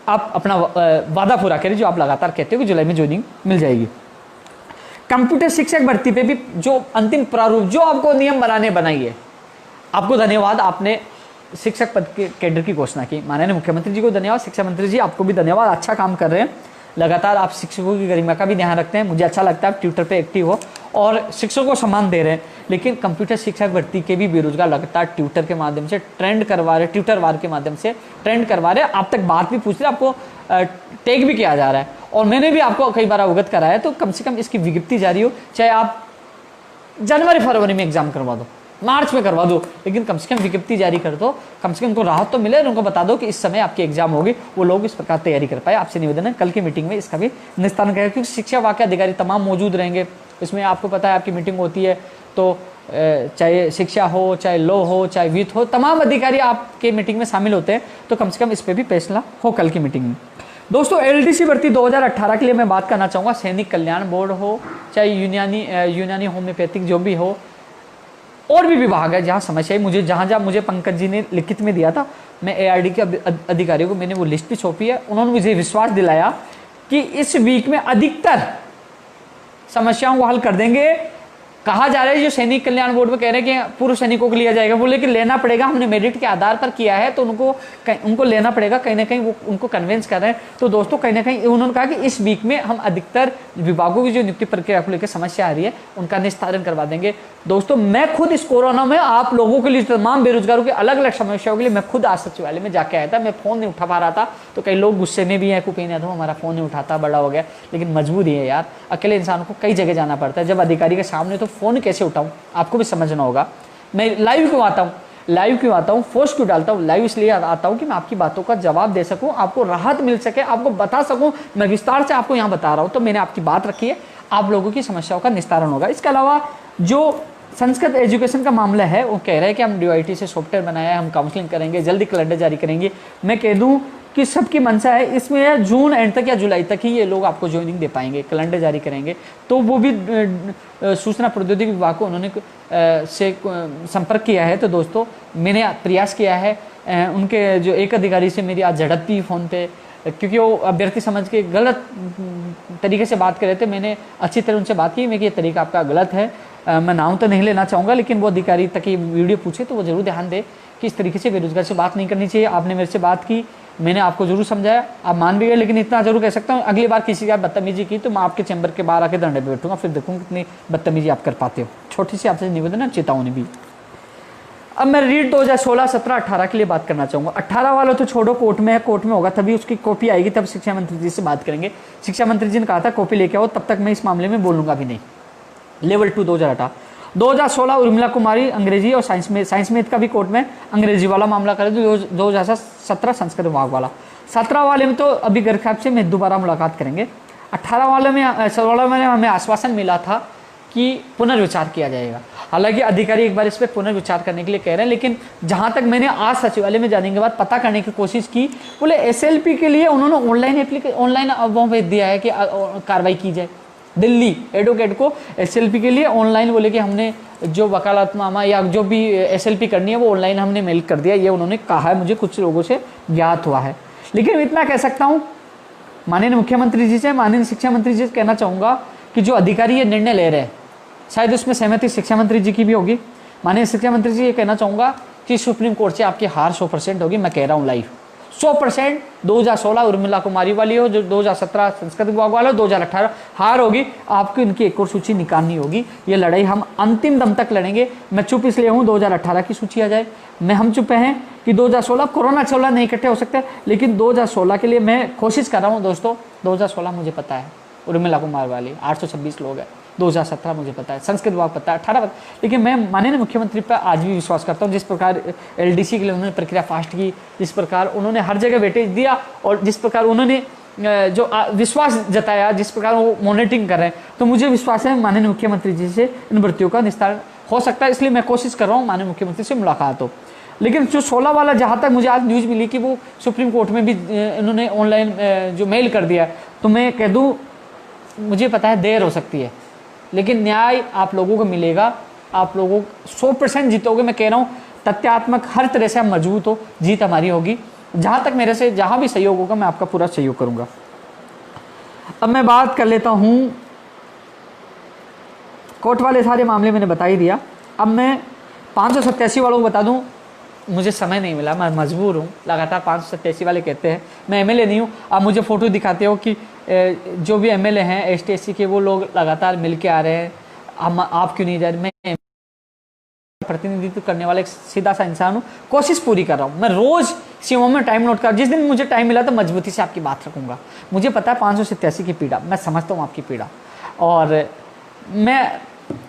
आप अपना वादा पूरा करें, जो आप लगातार कहते हो कि जुलाई में ज्वाइनिंग मिल जाएगी। कंप्यूटर शिक्षक भर्ती पे भी जो अंतिम प्रारूप, जो आपको नियम बनाइए, आपको धन्यवाद, आपने शिक्षक पद के कैडर की घोषणा की। माननीय मुख्यमंत्री जी को धन्यवाद, शिक्षा मंत्री जी आपको भी धन्यवाद, अच्छा काम कर रहे हैं। लगातार आप शिक्षकों की गरिमा का भी ध्यान रखते हैं, मुझे अच्छा लगता है आप ट्विटर पे एक्टिव हो और शिक्षकों को सम्मान दे रहे हैं। लेकिन कंप्यूटर शिक्षक भर्ती के भी बेरोजगार लगातार ट्विटर के माध्यम से ट्रेंड करवा रहे, ट्विटर वार के माध्यम से ट्रेंड करवा रहे, आप तक बात भी पूछ रहे, आपको टैग भी किया जा रहा है और मैंने भी आपको कई बार अवगत कराया है। तो कम से कम इसकी विज्ञप्ति जारी हो, चाहे आप जनवरी फरवरी में एग्जाम करवा दो, मार्च में करवा दो, लेकिन कम से कम विज्ञप्ति जारी कर दो, कम से कम उनको राहत तो मिले और उनको बता दो कि इस समय आपकी एग्जाम होगी, वो लोग इस प्रकार तैयारी कर पाए। आपसे निवेदन है कल की मीटिंग में इसका भी निस्तारण करें, क्योंकि शिक्षा विभाग के अधिकारी तमाम मौजूद रहेंगे। इसमें आपको पता है आपकी मीटिंग होती है तो चाहे शिक्षा हो, चाहे लॉ हो, चाहे वित्त हो, तमाम अधिकारी आपके मीटिंग में शामिल होते हैं। तो कम से कम इस पर भी फैसला हो कल की मीटिंग में। दोस्तों एलडीसी भर्ती 2018 के लिए मैं बात करना चाहूँगा। सैनिक कल्याण बोर्ड हो, चाहे यूनानी होम्योपैथिक जो भी हो, और भी विभाग है जहाँ समस्या है, मुझे जहाँ मुझे पंकज जी ने लिखित में दिया था, मैं एआरडी के अधिकारियों को मैंने वो लिस्ट भी सौंपी है। उन्होंने मुझे विश्वास दिलाया कि इस वीक में अधिकतर समस्याओं को हल कर देंगे। कहा जा रहा है जो सैनिक कल्याण बोर्ड में कह रहे हैं कि पूर्व सैनिकों को लिया जाएगा, वो लेकिन लेना पड़ेगा, हमने मेरिट के आधार पर किया है तो उनको लेना पड़ेगा, कहीं ना कहीं वो उनको कन्विंस कर रहे हैं। तो दोस्तों कहीं ना कहीं उन्होंने कहा कि इस वीक में हम अधिकतर विभागों की जो नियुक्ति प्रक्रिया को लेकर समस्या आ रही है उनका निस्तारण करवा देंगे। दोस्तों मैं खुद इस कोरोना में आप लोगों के लिए, तमाम बेरोजगारों की अलग अलग समस्याओं के लिए मैं खुद आज सचिवालय में जाके आया था। मैं फोन नहीं उठा पा रहा था तो कई लोग गुस्से में भी हैं, कुपीन है तो हमारा फोन नहीं उठाता, बड़ा हो गया, लेकिन मजबूरी है यार, अकेले इंसान को कई जगह जाना पड़ता है। जब अधिकारी के सामने तो फोन कैसे उठाऊं, आपको भी समझना होगा। मैं लाइव क्यों आता हूँ, फोर्स क्यों डालता हूँ, लाइव इसलिए आता हूँ कि मैं आपकी बातों का जवाब दे सकूं, आपको राहत मिल सके, आपको बता सकूं। मैं विस्तार से आपको यहाँ बता रहा हूँ तो मैंने आपकी बात रखी है, आप लोगों की समस्याओं का निस्तारण होगा। इसके अलावा जो संस्कृत एजुकेशन का मामला है, वो कह रहे हैं कि हम DIT से सॉफ्टवेयर बनाया है, हम काउंसलिंग करेंगे, जल्दी कैलेंडर जारी करेंगे। मैं कह दूं कि सबकी मंशा है, इसमें जून एंड तक या जुलाई तक ही ये लोग आपको ज्वाइनिंग दे पाएंगे, कैलेंडर जारी करेंगे। तो वो भी सूचना प्रौद्योगिकी विभाग को उन्होंने से संपर्क किया है। तो दोस्तों मैंने प्रयास किया है, उनके जो एक अधिकारी से मेरी आज झड़प थी फ़ोन पे, क्योंकि वो अभ्यर्थी समझ के गलत तरीके से बात कर रहे थे। मैंने अच्छी तरह उनसे बात की, मैं कि ये तरीका आपका गलत है, मैं नाम तो नहीं लेना चाहूँगा, लेकिन वो अधिकारी तक ये वीडियो पूछे तो वो जरूर ध्यान दे कि इस तरीके से बेरोजगार से बात नहीं करनी चाहिए। आपने मेरे से बात की, मैंने आपको जरूर समझाया, आप मान भी गए, लेकिन इतना जरूर कह सकता हूँ अगली बार किसी का बदतमीजी की तो मैं आपके चैम्बर के बाहर आके धरने पे बैठूंगा, फिर देखूंगा कितनी बदतमीजी आप कर पाते हो। छोटी सी आपसे निवेदन है, चेतावनी भी। अब मैं रीट 2016, 17, 18 के लिए बात करना चाहूँगा। 18 वालों तो छोड़ो, कोर्ट में है, कोर्ट में होगा तभी उसकी कॉपी आएगी, तब शिक्षा मंत्री जी से बात करेंगे। शिक्षा मंत्री जी ने कहा था कॉपी लेके आओ, तब तक मैं इस मामले में बोलूँगा भी नहीं। लेवल 2 2018, 2016 उर्मिला कुमारी अंग्रेजी और साइंस में का भी कोर्ट में अंग्रेजी वाला मामला करे। 2017 संस्कृत विभाग वाला। 17 वाले में तो अभी घर खाब से मैं दोबारा मुलाकात करेंगे। 18 वाले में 16 में हमें आश्वासन मिला था कि पुनर्विचार किया जाएगा। हालांकि अधिकारी एक बार इस पर पुनर्विचार करने के लिए कह रहे हैं, लेकिन जहां तक मैंने आज सचिवालय में जाने के बाद पता करने की कोशिश की, बोले SLP के लिए उन्होंने ऑनलाइन वो भेज दिया है कि कार्रवाई की जाए। दिल्ली एडवोकेट को SLP के लिए ऑनलाइन बोले कि हमने जो वकालतनामा या जो भी SLP करनी है वो ऑनलाइन हमने मेल कर दिया, ये उन्होंने कहा है, मुझे कुछ लोगों से ज्ञात हुआ है। लेकिन इतना कह सकता हूँ माननीय मुख्यमंत्री जी से, माननीय शिक्षा मंत्री जी से कहना चाहूँगा कि जो अधिकारी ये निर्णय ले रहे हैं, शायद उसमें सहमति शिक्षा मंत्री जी की भी होगी। माननीय शिक्षा मंत्री जी ये कहना चाहूँगा कि सुप्रीम कोर्ट से आपकी हार 100% होगी। मैं कह रहा हूँ लाइव 100%। 2016 उर्मिला कुमारी वाली हो, जो 2017 संस्कृत विभाग वाला हो, 2018 हार होगी। आपको इनकी एक और सूची निकालनी होगी। ये लड़ाई हम अंतिम दम तक लड़ेंगे। मैं चुप इसलिए हूँ 2018 की सूची आ जाए, हम चुप हैं कि 2016 कोरोना 16 नहीं इकट्ठे हो सकते, लेकिन 2016 के लिए मैं कोशिश कर रहा हूँ। दोस्तों 2016 मुझे पता है, उर्मिला कुमार वाली 826 लोग हैं। 2017 मुझे पता है, संस्कृत विभाग पता है, 18 पता। लेकिन मैं माननीय मुख्यमंत्री पर आज भी विश्वास करता हूँ। जिस प्रकार LDC के लिए उन्होंने प्रक्रिया फास्ट की, जिस प्रकार उन्होंने हर जगह वेटेज दिया और जिस प्रकार उन्होंने जो विश्वास जताया, जिस प्रकार वो मॉनिटरिंग कर रहे हैं, तो मुझे विश्वास है माननीय मुख्यमंत्री जी से इन भर्तियों का निस्तारण हो सकता है। इसलिए मैं कोशिश कर रहा हूँ माननीय मुख्यमंत्री से मुलाकात हो। लेकिन जो 16 वाला, जहाँ तक मुझे आज न्यूज़ मिली कि वो सुप्रीम कोर्ट में भी इन्होंने ऑनलाइन जो मेल कर दिया, तो मैं कह दूँ मुझे पता है देर हो सकती है, लेकिन न्याय आप लोगों को मिलेगा। आप लोगों 100% जीतोगे। मैं कह रहा हूँ तथ्यात्मक हर तरह से हम मजबूत हो, जीत हमारी होगी। जहाँ तक मेरे से जहाँ भी सहयोग होगा मैं आपका पूरा सहयोग करूँगा। अब मैं बात कर लेता हूँ, कोर्ट वाले सारे मामले मैंने बता ही दिया। अब मैं 587 वालों को बता दूँ, मुझे समय नहीं मिला, मैं मजबूर हूँ। लगातार 587 वाले कहते हैं, मैं एमएलए नहीं हूँ। आप मुझे फ़ोटो दिखाते हो कि जो भी एमएलए हैं एसटी के, वो लोग लगातार मिल के आ रहे हैं, हम आप क्यों नहीं जा रहे? मैं प्रतिनिधित्व करने वाला एक सीधा सा इंसान हूँ, कोशिश पूरी कर रहा हूँ। मैं रोज़ सीओ में टाइम नोट कर, जिस दिन मुझे टाइम मिला तो मजबूती से आपकी बात रखूँगा। मुझे पता है 587 की पीड़ा, मैं समझता हूँ आपकी पीड़ा। और मैं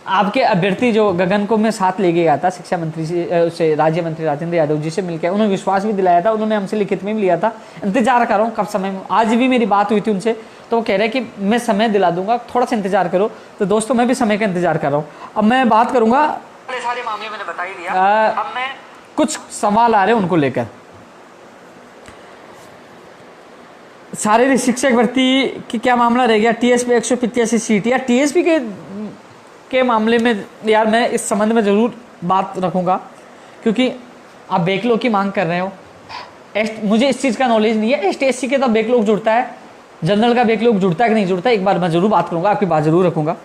आपके अभ्यर्थी जो गगन को मैं साथ ले गया था शिक्षा मंत्री से राज्य मंत्री राजेंद्र यादव जी से मिलकर, उन्होंने विश्वास भी दिलाया था, उन्होंने हमसे लिखित में भी लिया था। इंतजार कर रहा हूँ कब समय में। आज भी मेरी बात हुई थी उनसे, तो वो कह रहे हैं कि मैं समय दिला दूंगा, थोड़ा सा इंतजार करो। तो दोस्तों मैं भी समय का इंतजार कर रहा हूँ। अब मैं बात करूँगा, सारे मामले मैंने बता ही दिया। अब मैं कुछ सवाल आ रहे हैं उनको लेकर। शारीरिक शिक्षक भर्ती की क्या मामला रह गया? टीएसपी 185 सीट, या टीएसपी के मामले में यार मैं इस संबंध में ज़रूर बात रखूँगा, क्योंकि आप बैकलॉग की मांग कर रहे हो। मुझे इस चीज़ का नॉलेज नहीं है, एसटी के तो बैकलॉग जुड़ता है, जनरल का बैकलॉग जुड़ता है कि नहीं जुड़ता, एक बार मैं ज़रूर बात करूँगा, आपकी बात ज़रूर रखूँगा।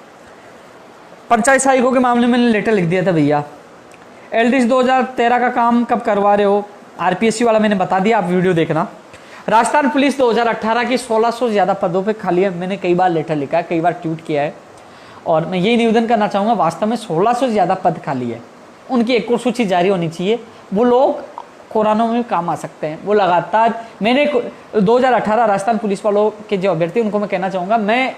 पंचायत सहायकों के मामले में मैंने लेटर लिख दिया था भैया। एलडीसी 2013 का काम कब करवा रहे हो? आरपीएससी वाला मैंने बता दिया, आप वीडियो देखना। राजस्थान पुलिस 2018 की 1600 से ज़्यादा पदों पे खाली है। मैंने कई बार लेटर लिखा है, कई बार ट्वीट किया है, और मैं यही निवेदन करना चाहूँगा, वास्तव में 1600 से ज़्यादा पद खाली है। उनकी एक और सूची जारी होनी चाहिए। वो लोग कोरोना में काम आ सकते हैं। वो लगातार, मैंने 2018 राजस्थान पुलिस वालों के जो अभ्यर्थी, उनको मैं कहना चाहूँगा, मैं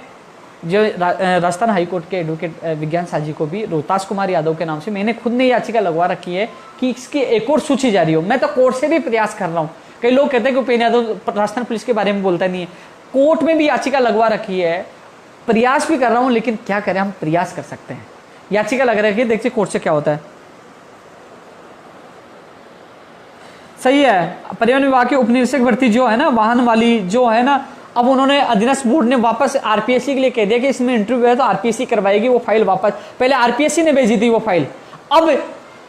जो राजस्थान हाईकोर्ट के एडवोकेट विज्ञान साजी को भी रोहतास कुमार यादव के नाम से मैंने खुद ने याचिका लगवा रखी है कि इसकी एक और सूची जारी हो। मैं तो कोर्ट से भी प्रयास कर रहा हूँ। कई लोग कहते हैं कि उपेन्द्र यादव राजस्थान पुलिस के बारे में बोलता नहीं है, कोर्ट में भी याचिका लगवा रखी है, प्रयास भी कर रहा हूँ, लेकिन क्या करें, हम प्रयास कर सकते हैं। याचिका लग रही है, देखिए कोर्ट से क्या होता है। सही है। परिवहन विभाग के उपनिरीक्षक भर्ती जो है ना, वाहन वाली जो है ना, अब उन्होंने अधीनस्थ बोर्ड ने वापस आरपीएससी के लिए कह दिया कि इसमें इंटरव्यू है तो आरपीएससी करवाएगी वो फाइल वापस। पहले आरपीएससी ने भेजी थी वो फाइल, अब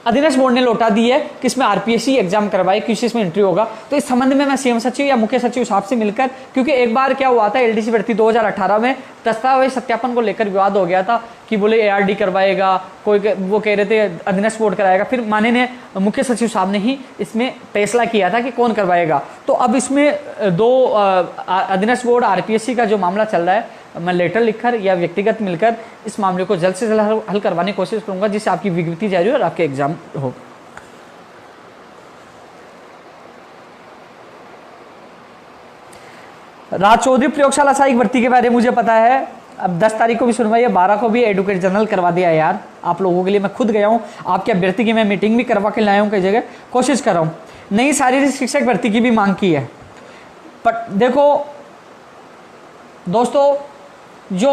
अधीनस्थ बोर्ड ने लौटा दी है कि इसमें आरपीएससी एग्जाम करवाए, किसी इसमें इंटरव्यू होगा। तो इस संबंध में मैं सीएम सचिव या मुख्य सचिव साहब से मिलकर, क्योंकि एक बार क्या हुआ था एलडीसी भर्ती 2018 में दस्तावेज सत्यापन को लेकर विवाद हो गया था कि बोले एआरडी करवाएगा, कोई वो कह रहे थे अधीनस्थ बोर्ड कराएगा। फिर माननीय मुख्य सचिव साहब ने ही इसमें फैसला किया था कि कौन करवाएगा। तो अब इसमें दो अधीनस्थ बोर्ड आरपीएससी का जो मामला चल रहा है, मैं लेटर लिखकर या व्यक्तिगत मिलकर इस मामले को जल्द से जल्द हल करवाने की कोशिश करूंगा, जिससे आपकी विज्ञप्ति जारी हो और आपके एग्जाम हो। राज चौधरी प्रयोगशाला सहायक भर्ती के बारे में मुझे पता है। अब 10 तारीख को भी सुनवाई है, 12 को भी एडवोकेट जनरल करवा दिया यार आप लोगों के लिए। मैं खुद गया हूँ, आपके अभ्यर्थी की मैं मीटिंग भी करवा के लाया हूँ कई जगह, कोशिश कर रहा हूँ। नई शारीरिक शिक्षक भर्ती की भी मांग की है। पर देखो दोस्तों, जो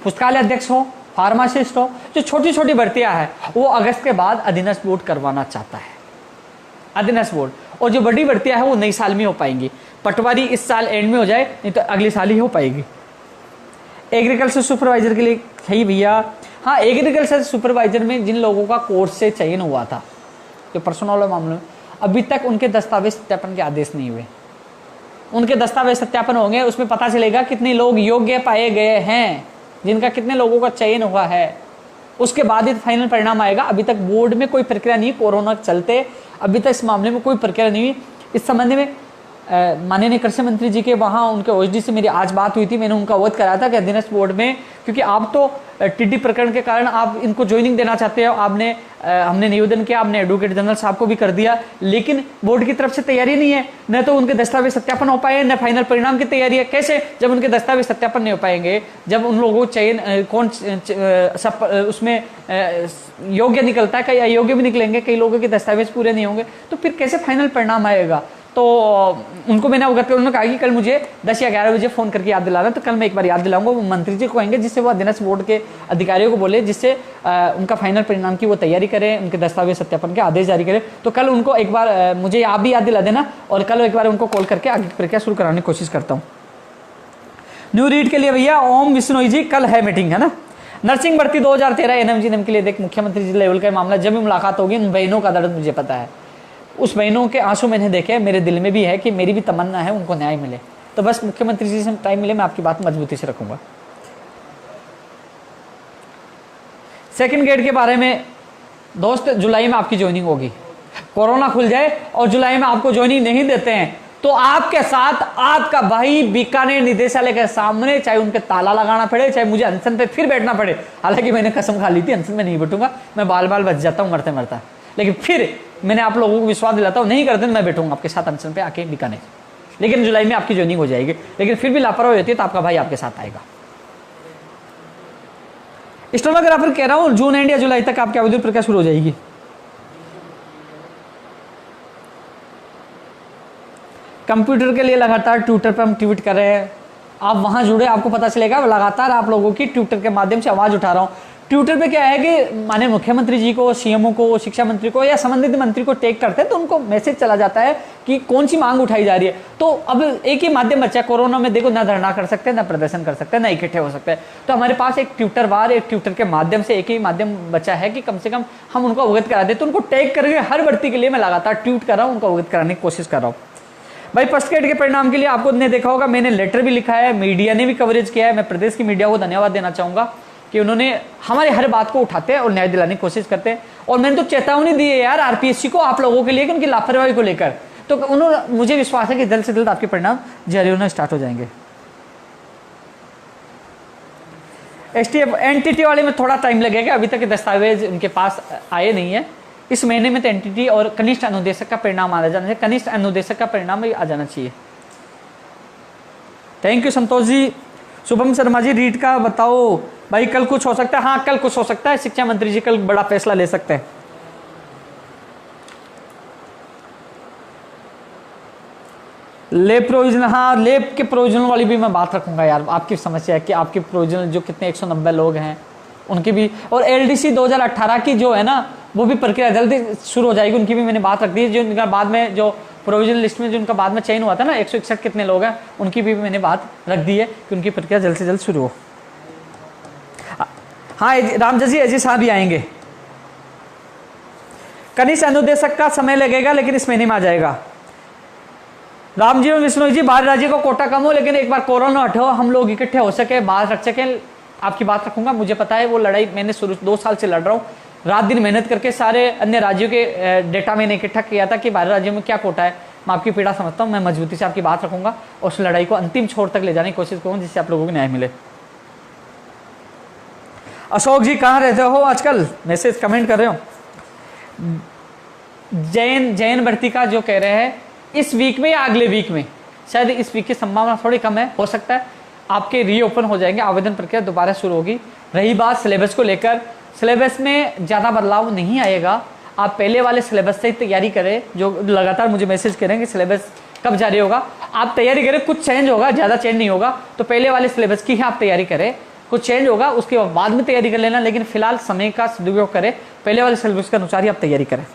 पुस्तकालय अध्यक्ष हो, फार्मासिस्ट हो, जो छोटी छोटी भर्तियां हैं, वो अगस्त के बाद अधीनस्थ बोर्ड करवाना चाहता है, अधीनस्थ बोर्ड। और जो बड़ी भर्तियां हैं वो नई साल में हो पाएंगी। पटवारी इस साल एंड में हो जाए, नहीं तो अगले साल ही हो पाएगी। एग्रीकल्चर सुपरवाइजर के लिए है भैया। हाँ, एग्रीकल्चर सुपरवाइजर में जिन लोगों का कोर्स से चयन हुआ था, जो पर्सनल वाले मामले में, अभी तक उनके दस्तावेज सत्यापन के आदेश नहीं हुए। उनके दस्तावेज सत्यापन होंगे, उसमें पता चलेगा कितने लोग योग्य पाए गए हैं, जिनका कितने लोगों का चयन हुआ है, उसके बाद ही फाइनल परिणाम आएगा। अभी तक बोर्ड में कोई प्रक्रिया नहीं, कोरोना के चलते अभी तक इस मामले में कोई प्रक्रिया नहीं हुई। इस संबंध में माननीय कृषि मंत्री जी के वहाँ उनके ओएसडी से मेरी आज बात हुई थी। मैंने उनका अवगत कराया था कि अधीनस्थ बोर्ड में, क्योंकि आप तो टीडी प्रकरण के कारण आप इनको ज्वाइनिंग देना चाहते हो, आपने हमने निवेदन किया, आपने एडवोकेट जनरल साहब को भी कर दिया, लेकिन बोर्ड की तरफ से तैयारी नहीं है। न तो उनके दस्तावेज सत्यापन हो पाए, न फाइनल परिणाम की तैयारी है। कैसे, जब उनके दस्तावेज सत्यापन नहीं हो पाएंगे, जब उन लोगों को चयन कौन उसमें योग्य निकलता है, कई अयोग्य भी निकलेंगे, कई लोगों के दस्तावेज पूरे नहीं होंगे, तो फिर कैसे फाइनल परिणाम आएगा। तो उनको मैंने अवगत किया। उन्होंने कहा कि कल मुझे 10 या 11 बजे फ़ोन करके याद दिलाना, तो कल मैं एक बार याद दिलाऊंगा। वो मंत्री जी को कहेंगे, जिससे वो अधीनस्थ बोर्ड के अधिकारियों को बोले, जिससे उनका फाइनल परिणाम की वो तैयारी करें, उनके दस्तावेज सत्यापन के आदेश जारी करें। तो कल उनको एक बार मुझे आप भी याद दिला देना, और कल एक बार उनको कॉल करके आगे की प्रक्रिया शुरू कराने की कोशिश करता हूँ। न्यू रीड के लिए भैया ओम विश्नोई जी कल है मीटिंग, है ना। नर्सिंग भर्ती 2013 एनएमजीएनएम के लिए देख, मुख्यमंत्री जी लेवल का मामला, जब भी मुलाकात होगी उन बहनों का दर्द मुझे पता है, उस बहनों के आंसू मैंने देखे, मेरे दिल में भी है कि मेरी भी तमन्ना है उनको न्याय मिले। तो बस मुख्यमंत्री जी से टाइम मिले, मैं आपकी बात मजबूती से रखूंगा। सेकंड ग्रेड के बारे में दोस्त, जुलाई में आपकी ज्वाइनिंग होगी। कोरोना खुल जाए और जुलाई में आपको ज्वाइनिंग नहीं देते हैं तो आपके साथ आपका भाई बीकानेर निदेशालय के सामने, चाहे उनके ताला लगाना पड़े, चाहे मुझे अनशन पे फिर बैठना पड़े। हालांकि मैंने कसम खा ली थी अनशन में नहीं बैठूंगा, मैं बाल बाल बच जाता हूँ मरते मरता, लेकिन फिर मैंने आप लोगों को विश्वास दिलाता हूँ नहीं करते मैं बैठूंगा आपके साथ अनशन पे आके बीकानेर। लेकिन जुलाई में आपकी ज्वाइनिंग हो जाएगी, लेकिन फिर भी लापरवाही होती है तो आपका भाई आपके साथ आएगा। स्टेनोग्राफर कह रहा हूँ जून एंड या जुलाई तक आपकी अवधि प्रक्रिया शुरू हो जाएगी। कंप्यूटर के लिए लगातार ट्विटर पर हम ट्वीट कर रहे हैं, आप वहां जुड़े, आपको पता चलेगा लगातार आप लोगों की ट्विटर के माध्यम से आवाज उठा रहा हूं। ट्विटर पे क्या है कि माननीय मुख्यमंत्री जी को, सीएमओ को, शिक्षा मंत्री को या संबंधित मंत्री को टैग करते हैं तो उनको मैसेज चला जाता है कि कौन सी मांग उठाई जा रही है। तो अब एक ही माध्यम बचा, कोरोना में देखो ना धरना कर सकते हैं, ना प्रदर्शन कर सकते हैं, ना इकट्ठे हो सकते हैं, तो हमारे पास एक ट्विटर बार, एक ट्विटर के माध्यम से एक ही माध्यम बचा है कि कम से कम हम उनको अवगत करा दें। तो उनको टैग करके हर भर्ती के लिए मैं लगातार ट्वीट कर रहा हूँ, उनको अवगत कराने की कोशिश कर रहा हूँ। भाई फर्स्ट ग्रेड के परिणाम के लिए आपको ने देखा होगा मैंने लेटर भी लिखा है, मीडिया ने भी कवरेज किया है। मैं प्रदेश की मीडिया को धन्यवाद देना चाहूंगा कि उन्होंने हमारे हर बात को उठाते हैं और न्याय दिलाने की कोशिश करते हैं। और मैंने तो चेतावनी दी है यार आरपीएससी को आप लोगों के लिए कि उनकी लापरवाही को लेकर, तो उन्होंने, मुझे विश्वास है कि जल्द से जल्द आपके परिणाम जारी होना स्टार्ट हो जाएंगे। एसटीएफ एनटीटी वाले में थोड़ा टाइम लगेगा, अभी तक दस्तावेज उनके पास आए नहीं है। इस महीने में तो एनटीटी और कनिष्ठ अनुदेशक का परिणाम आ जाना चाहिए, कनिष्ठ अनुदेशक का परिणाम भी आ जाना चाहिए। Thank you Santosh ji. शुभम शर्मा जी रीट का बताओ भाई, कल कुछ हो सकता है? हाँ कल कुछ हो सकता है, शिक्षा मंत्री जी कल बड़ा फैसला ले सकते हैं। लेब प्रोविजन, हाँ लेब के प्रोविजनल वाली भी मैं बात रखूंगा यार। आपकी समस्या है कि आपके प्रोविजनल जो कितने 190 लोग हैं उनकी भी, और एलडीसी 2018 की जो है ना वो भी प्रक्रिया जल्दी शुरू हो जाएगी, उनकी भी मैंने बात रख दी है। जो उनका बाद में जो प्रोविजनल लिस्ट में जो उनका बाद में चयन हुआ था ना 161 कितने लोग हैं, उनकी भी मैंने बात रख दी है कि उनकी प्रक्रिया जल्द से जल्द शुरू हो। हाँ रामजस जी अजय साहब भी आएंगे। कनिष्ठ अनुदेशक का समय लगेगा लेकिन इस महीने में आ जाएगा। राम जी और विष्णु जी, बाहर राज्य का कोटा कम हो लेकिन एक बार कोरोना हटो, हम लोग इकट्ठे हो सके, बाहर रख सके, आपकी बात रखूंगा। मुझे पता है वो लड़ाई मैंने शुरू 2 साल से लड़ रहा हूँ, रात दिन मेहनत करके सारे अन्य राज्यों के डेटा मैंने इकट्ठा किया था कि बाहर राज्यों में क्या कोटा है। मैं आपकी पीड़ा समझता हूँ, मैं मजबूती से आपकी बात रखूंगा और उस लड़ाई को अंतिम छोर तक ले जाने की कोशिश करूँगा जिससे आप लोगों को न्याय मिले। अशोक जी कहाँ रहते हो आजकल, मैसेज कमेंट कर रहे हो। जैन भर्ती का जो कह रहे हैं इस वीक में या अगले वीक में, शायद इस वीक की संभावना थोड़ी कम है, हो सकता है आपके रीओपन हो जाएंगे, आवेदन प्रक्रिया दोबारा शुरू होगी। रही बात सिलेबस को लेकर, सिलेबस में ज़्यादा बदलाव नहीं आएगा, आप पहले वाले सिलेबस से ही तैयारी करें। जो लगातार मुझे मैसेज करेंगे सिलेबस कब जारी होगा, आप तैयारी करें। कुछ चेंज होगा, ज़्यादा चेंज नहीं होगा, तो पहले वाले सिलेबस की ही आप तैयारी करें। कुछ चेंज होगा उसके बाद में तैयारी कर लेना, लेकिन फिलहाल समय का सदुपयोग करें, पहले वाले सिलेबस के अनुसार ही आप तैयारी करें।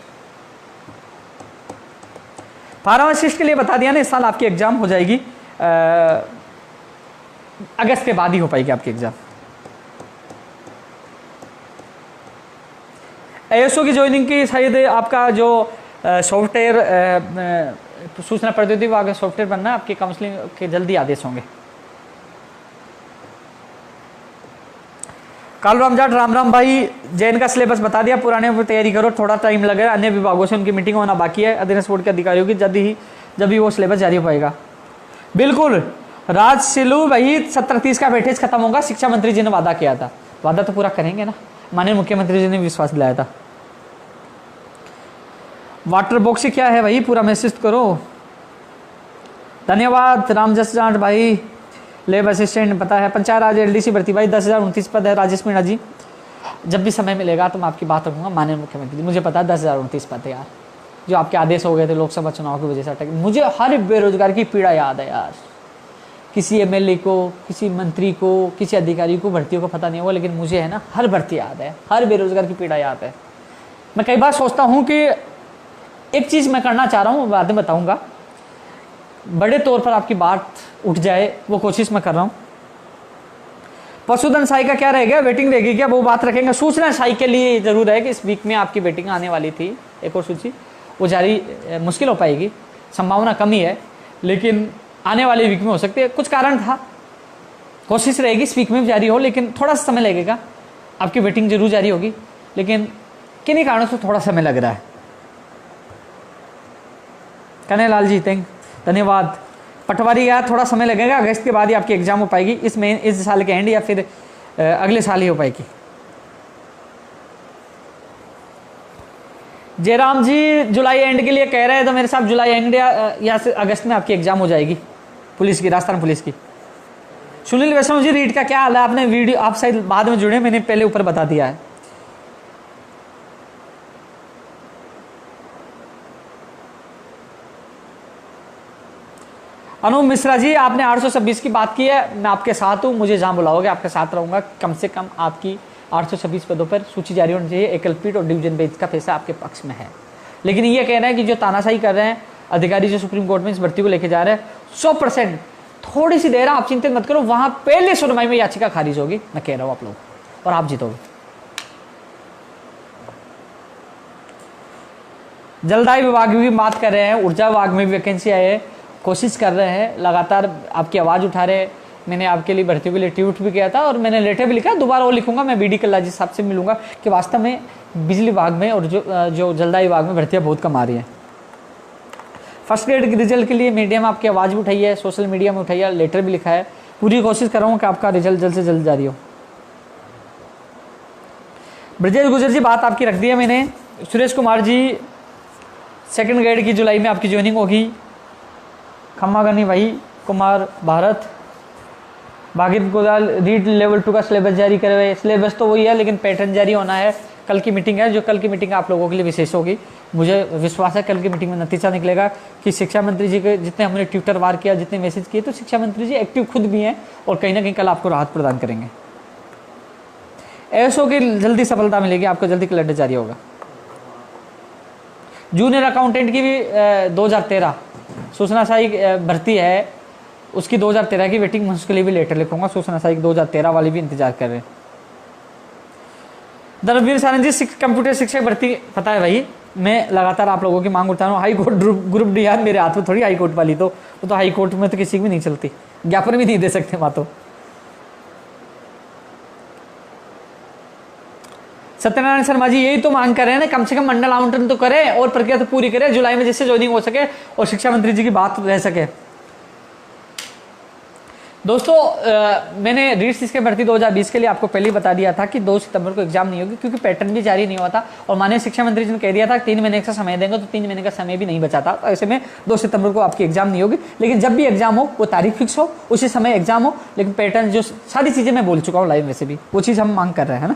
फार्मासिस्ट के लिए बता दिया ना, इस साल आपकी एग्जाम हो जाएगी, अगस्त के बाद ही हो पाएगी आपकी एग्जाम। एएसओ की ज्वाइनिंग की शायद आपका जो सॉफ्टवेयर सूचना प्रौद्योगिकी विभाग में सॉफ्टवेयर बनना है, आपकी काउंसलिंग के जल्दी आदेश होंगे। कालराम जाट, राम राम भाई, जैन का सिलेबस बता दिया, पुराने पर तैयारी करो, थोड़ा टाइम लगेगा, अन्य विभागों से उनकी मीटिंग होना बाकी है, अधीनस्थ बोर्ड के अधिकारियों की, जब ही वो सिलेबस जारी हो पाएगा। बिल्कुल राज सिलू भाई, 17-30 का वेटेज खत्म होगा, शिक्षा मंत्री जी ने वादा किया था, वादा तो पूरा करेंगे ना, माननीय मुख्यमंत्री जी ने विश्वास दिलाया था। वाटर बॉक्स से क्या है भाई, पूरा मैसेज करो। धन्यवाद रामजस जाट भाई। लेब असिस्टेंट पता है, पंचायत राज एलडीसी भर्ती भाई 10,029 पद है। राजेश मीणा जी, जब भी समय मिलेगा तो मैं आपकी बात रखूंगा माननीय मुख्यमंत्री जी, मुझे पता है 10,029 पद है यार, जो आपके आदेश हो गए थे लोकसभा चुनाव की वजह से अटक। मुझे हर बेरोजगार की पीड़ा याद है यार, किसी एमएलए को, किसी मंत्री को, किसी अधिकारी को भर्तियों का पता नहीं होगा, लेकिन मुझे है ना हर भर्ती याद है, हर बेरोजगार की पीड़ा याद है। मैं कई बार सोचता हूँ कि एक चीज़ मैं करना चाह रहा हूँ, बाद में बताऊँगा, बड़े तौर पर आपकी बात उठ जाए, वो कोशिश मैं कर रहा हूँ। पशुधन सहायिका क्या रहेगा, वेटिंग रहेगी क्या, वो बात रखेंगे। सूचना सहायिका के लिए जरूर है कि इस वीक में आपकी वेटिंग आने वाली थी, एक और सूची वो जारी मुश्किल हो पाएगी, संभावना कम ही है, लेकिन आने वाले वीक में हो सकती है। कुछ कारण था, कोशिश रहेगी इस वीक में भी जारी हो, लेकिन थोड़ा सा समय लगेगा। आपकी वेटिंग जरूर जारी होगी, लेकिन किन्हीं कारणों से थोड़ा समय लग रहा है। कन्हैयालाल जी धन्यवाद। पटवारी यार थोड़ा समय लगेगा, अगस्त के बाद ही आपकी एग्जाम हो पाएगी, इस साल के एंड या फिर अगले साल ही हो पाएगी। जयराम जी जुलाई एंड के लिए कह रहे हैं, तो मेरे साहब जुलाई एंड या अगस्त में आपकी एग्जाम हो जाएगी पुलिस की, राजस्थान पुलिस की। सुनील वैष्णव जी रीट का क्या हाल है? आपने वीडियो, आप शायद बाद में जुड़े, मैंने पहले ऊपर बता दिया है। अनु मिश्रा जी आपने 826 की बात की है, मैं आपके साथ हूं, मुझे जहां बुलाओगे आपके साथ रहूंगा। कम से कम आपकी 826 पदों पर सूची जारी होनी चाहिए, एकल पीठ और डिवीजन बेंच का फैसला आपके पक्ष में है। लेकिन ये कह रहे हैं कि जो तानाशाही कर रहे हैं अधिकारी, जो सुप्रीम कोर्ट में इस भर्ती को लेके जा रहे हैं, 100% थोड़ी सी देर आप चिंतित मत करो, वहां पहले सुनवाई में याचिका खारिज होगी, मैं कह रहा हूं आप लोग, और आप जीतोगे। जलदाय विभाग भी बात कर रहे हैं, ऊर्जा विभाग में भी वैकेंसी आए है, कोशिश कर रहे हैं, लगातार आपकी आवाज़ उठा रहे हैं। मैंने आपके लिए भर्ती के लिए ट्वीट भी किया था और मैंने लेटर भी लिखा, दोबारा वो लिखूंगा, मैं बीडी कल्ला जी साहब से मिलूंगा कि वास्तव में बिजली विभाग में और जो जलदाय विभाग में भर्तियाँ बहुत कम आ रही हैं। फर्स्ट ग्रेड के रिजल्ट के लिए मीडिया में आपकी आवाज़ भी उठाई है, सोशल मीडिया में उठाई है, लेटर भी लिखा है, पूरी कोशिश कर रहा हूँ कि आपका रिजल्ट जल्द से जल्द जारी हो। ब्रजेश गुजर जी बात आपकी रख दी है मैंने। सुरेश कुमार जी सेकंड ग्रेड की जुलाई में आपकी ज्वाइनिंग होगी। खम्मा गनी भाई कुमार भारत भागित गोदाल रीड लेवल 2 का सिलेबस जारी करे हुए। सिलेबस तो वही है लेकिन पैटर्न जारी होना है। कल की मीटिंग है, जो कल की मीटिंग आप लोगों के लिए विशेष होगी। मुझे विश्वास है कल की मीटिंग में नतीजा निकलेगा कि शिक्षा मंत्री जी के जितने हमने ट्विटर वार किया, जितने मैसेज किए, तो शिक्षा मंत्री जी एक्टिव खुद भी हैं और कहीं ना कहीं कल आपको राहत प्रदान करेंगे। एसओ की जल्दी सफलता मिलेगी आपको, जल्दी कैलेंडर जारी होगा। जूनियर अकाउंटेंट की भी 2013 सूचना सहायक भर्ती है, उसकी 2013 की वेटिंग, मैं उसके लिए भी लेटर लिखूंगा। सूचना सहायक 2013 वाली भी इंतजार कर रहे हैं। धर्मवीर सारंग जी कंप्यूटर शिक्षक भर्ती, पता है भाई मैं लगातार आप लोगों की मांग उठा रहा हूँ। हाई कोर्ट ग्रुप डी यार मेरे हाथ में थोड़ी हाई कोर्ट वाली, तो वो तो हाई कोर्ट में तो किसी की भी नहीं चलती, ज्ञापन भी नहीं दे सकते वहां। तो सत्यनारायण शर्मा जी यही तो मांग कर रहे हैं ना, कम से कम मंडल आवंटन तो करें और प्रक्रिया तो पूरी करें जुलाई में, जिससे ज्वाइनिंग हो सके और शिक्षा मंत्री जी की बात रह सके। दोस्तों मैंने रीट्स इसके भर्ती 2020 के लिए आपको पहले ही बता दिया था कि 2 सितंबर को एग्जाम नहीं होगी, क्योंकि पैटर्न भी जारी नहीं हुआ था और माननीय शिक्षा मंत्री जी ने कह दिया था 3 महीने का समय देंगे, तो 3 महीने का समय भी नहीं बचा था। तो ऐसे में 2 सितंबर को आपकी एग्जाम नहीं होगी, लेकिन जब भी एग्जाम हो वो तारीख फिक्स हो, उसी समय एग्जाम हो। लेकिन पैटर्न जो सारी चीजें मैं बोल चुका हूँ लाइव में से भी, वो चीज हम मांग कर रहे हैं ना।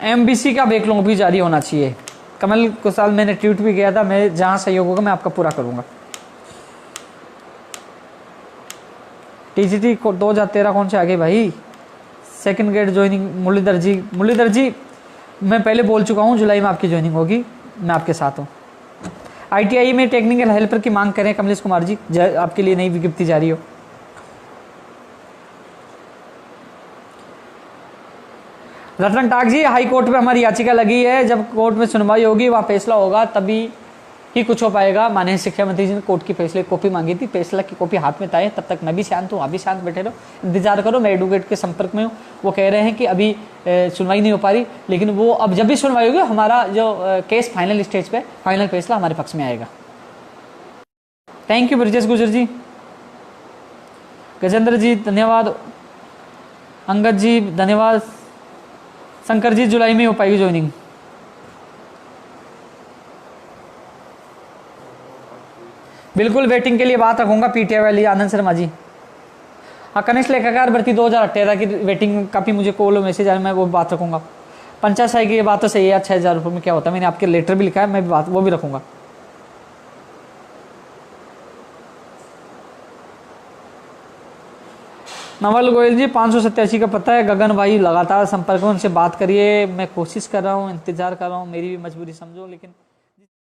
एमबीसी का बैकलॉग भी जारी होना चाहिए। कमल कुशाल मैंने ट्वीट भी किया था, मैं जहां सहयोग होगा मैं आपका पूरा करूंगा। टीजीटी 2013 कौन से आगे भाई? सेकंड ग्रेड ज्वाइनिंग मुरलीधर जी मैं पहले बोल चुका हूं, जुलाई में आपकी ज्वाइनिंग होगी, मैं आपके साथ हूं। आईटीआई में टेक्निकल हेल्पर की मांग करें कमलेश कुमार जी, आपके लिए नई विज्ञप्ति जारी हो। रतन टाक जी हाई कोर्ट में हमारी याचिका लगी है, जब कोर्ट में सुनवाई होगी वहाँ फैसला होगा तभी ही कुछ हो पाएगा। माननीय शिक्षा मंत्री जी ने कोर्ट की फैसले की कॉपी मांगी थी, फैसला की कॉपी हाथ में आए तब तक मैं भी शांत हूँ, आप भी शांत बैठे रहो, इंतजार करो। मैं एडवोकेट के संपर्क में हूँ, वो कह रहे हैं कि अभी सुनवाई नहीं हो पा रही, लेकिन वो अब जब भी सुनवाई होगी हमारा जो केस फाइनल स्टेज पे, फाइनल फैसला हमारे पक्ष में आएगा। थैंक यू ब्रजेश गुजर जी, गजेंद्र जी धन्यवाद, अंगद जी धन्यवाद, शंकर जी जुलाई में हो पाएगी ज्वाइनिंग। बिल्कुल वेटिंग के लिए बात रखूंगा पीटीआई वाली। आनंद शर्मा जी हाँ, कनिष्ठ लेखाकार भर्ती 2018 की वेटिंग का भी मुझे कॉल मैसेज आ रहा है, मैं वो बात रखूंगा। पंचायत सहायक की ये बात तो सही है, 6000 रुपये में क्या होता है, मैंने आपके लेटर भी लिखा है, मैं बात वो भी रखूंगा। नवल गोयल जी 587 का पता है। गगन भाई लगातार संपर्क में, उनसे बात करिए, मैं कोशिश कर रहा हूँ, इंतजार कर रहा हूँ, मेरी भी मजबूरी समझो, लेकिन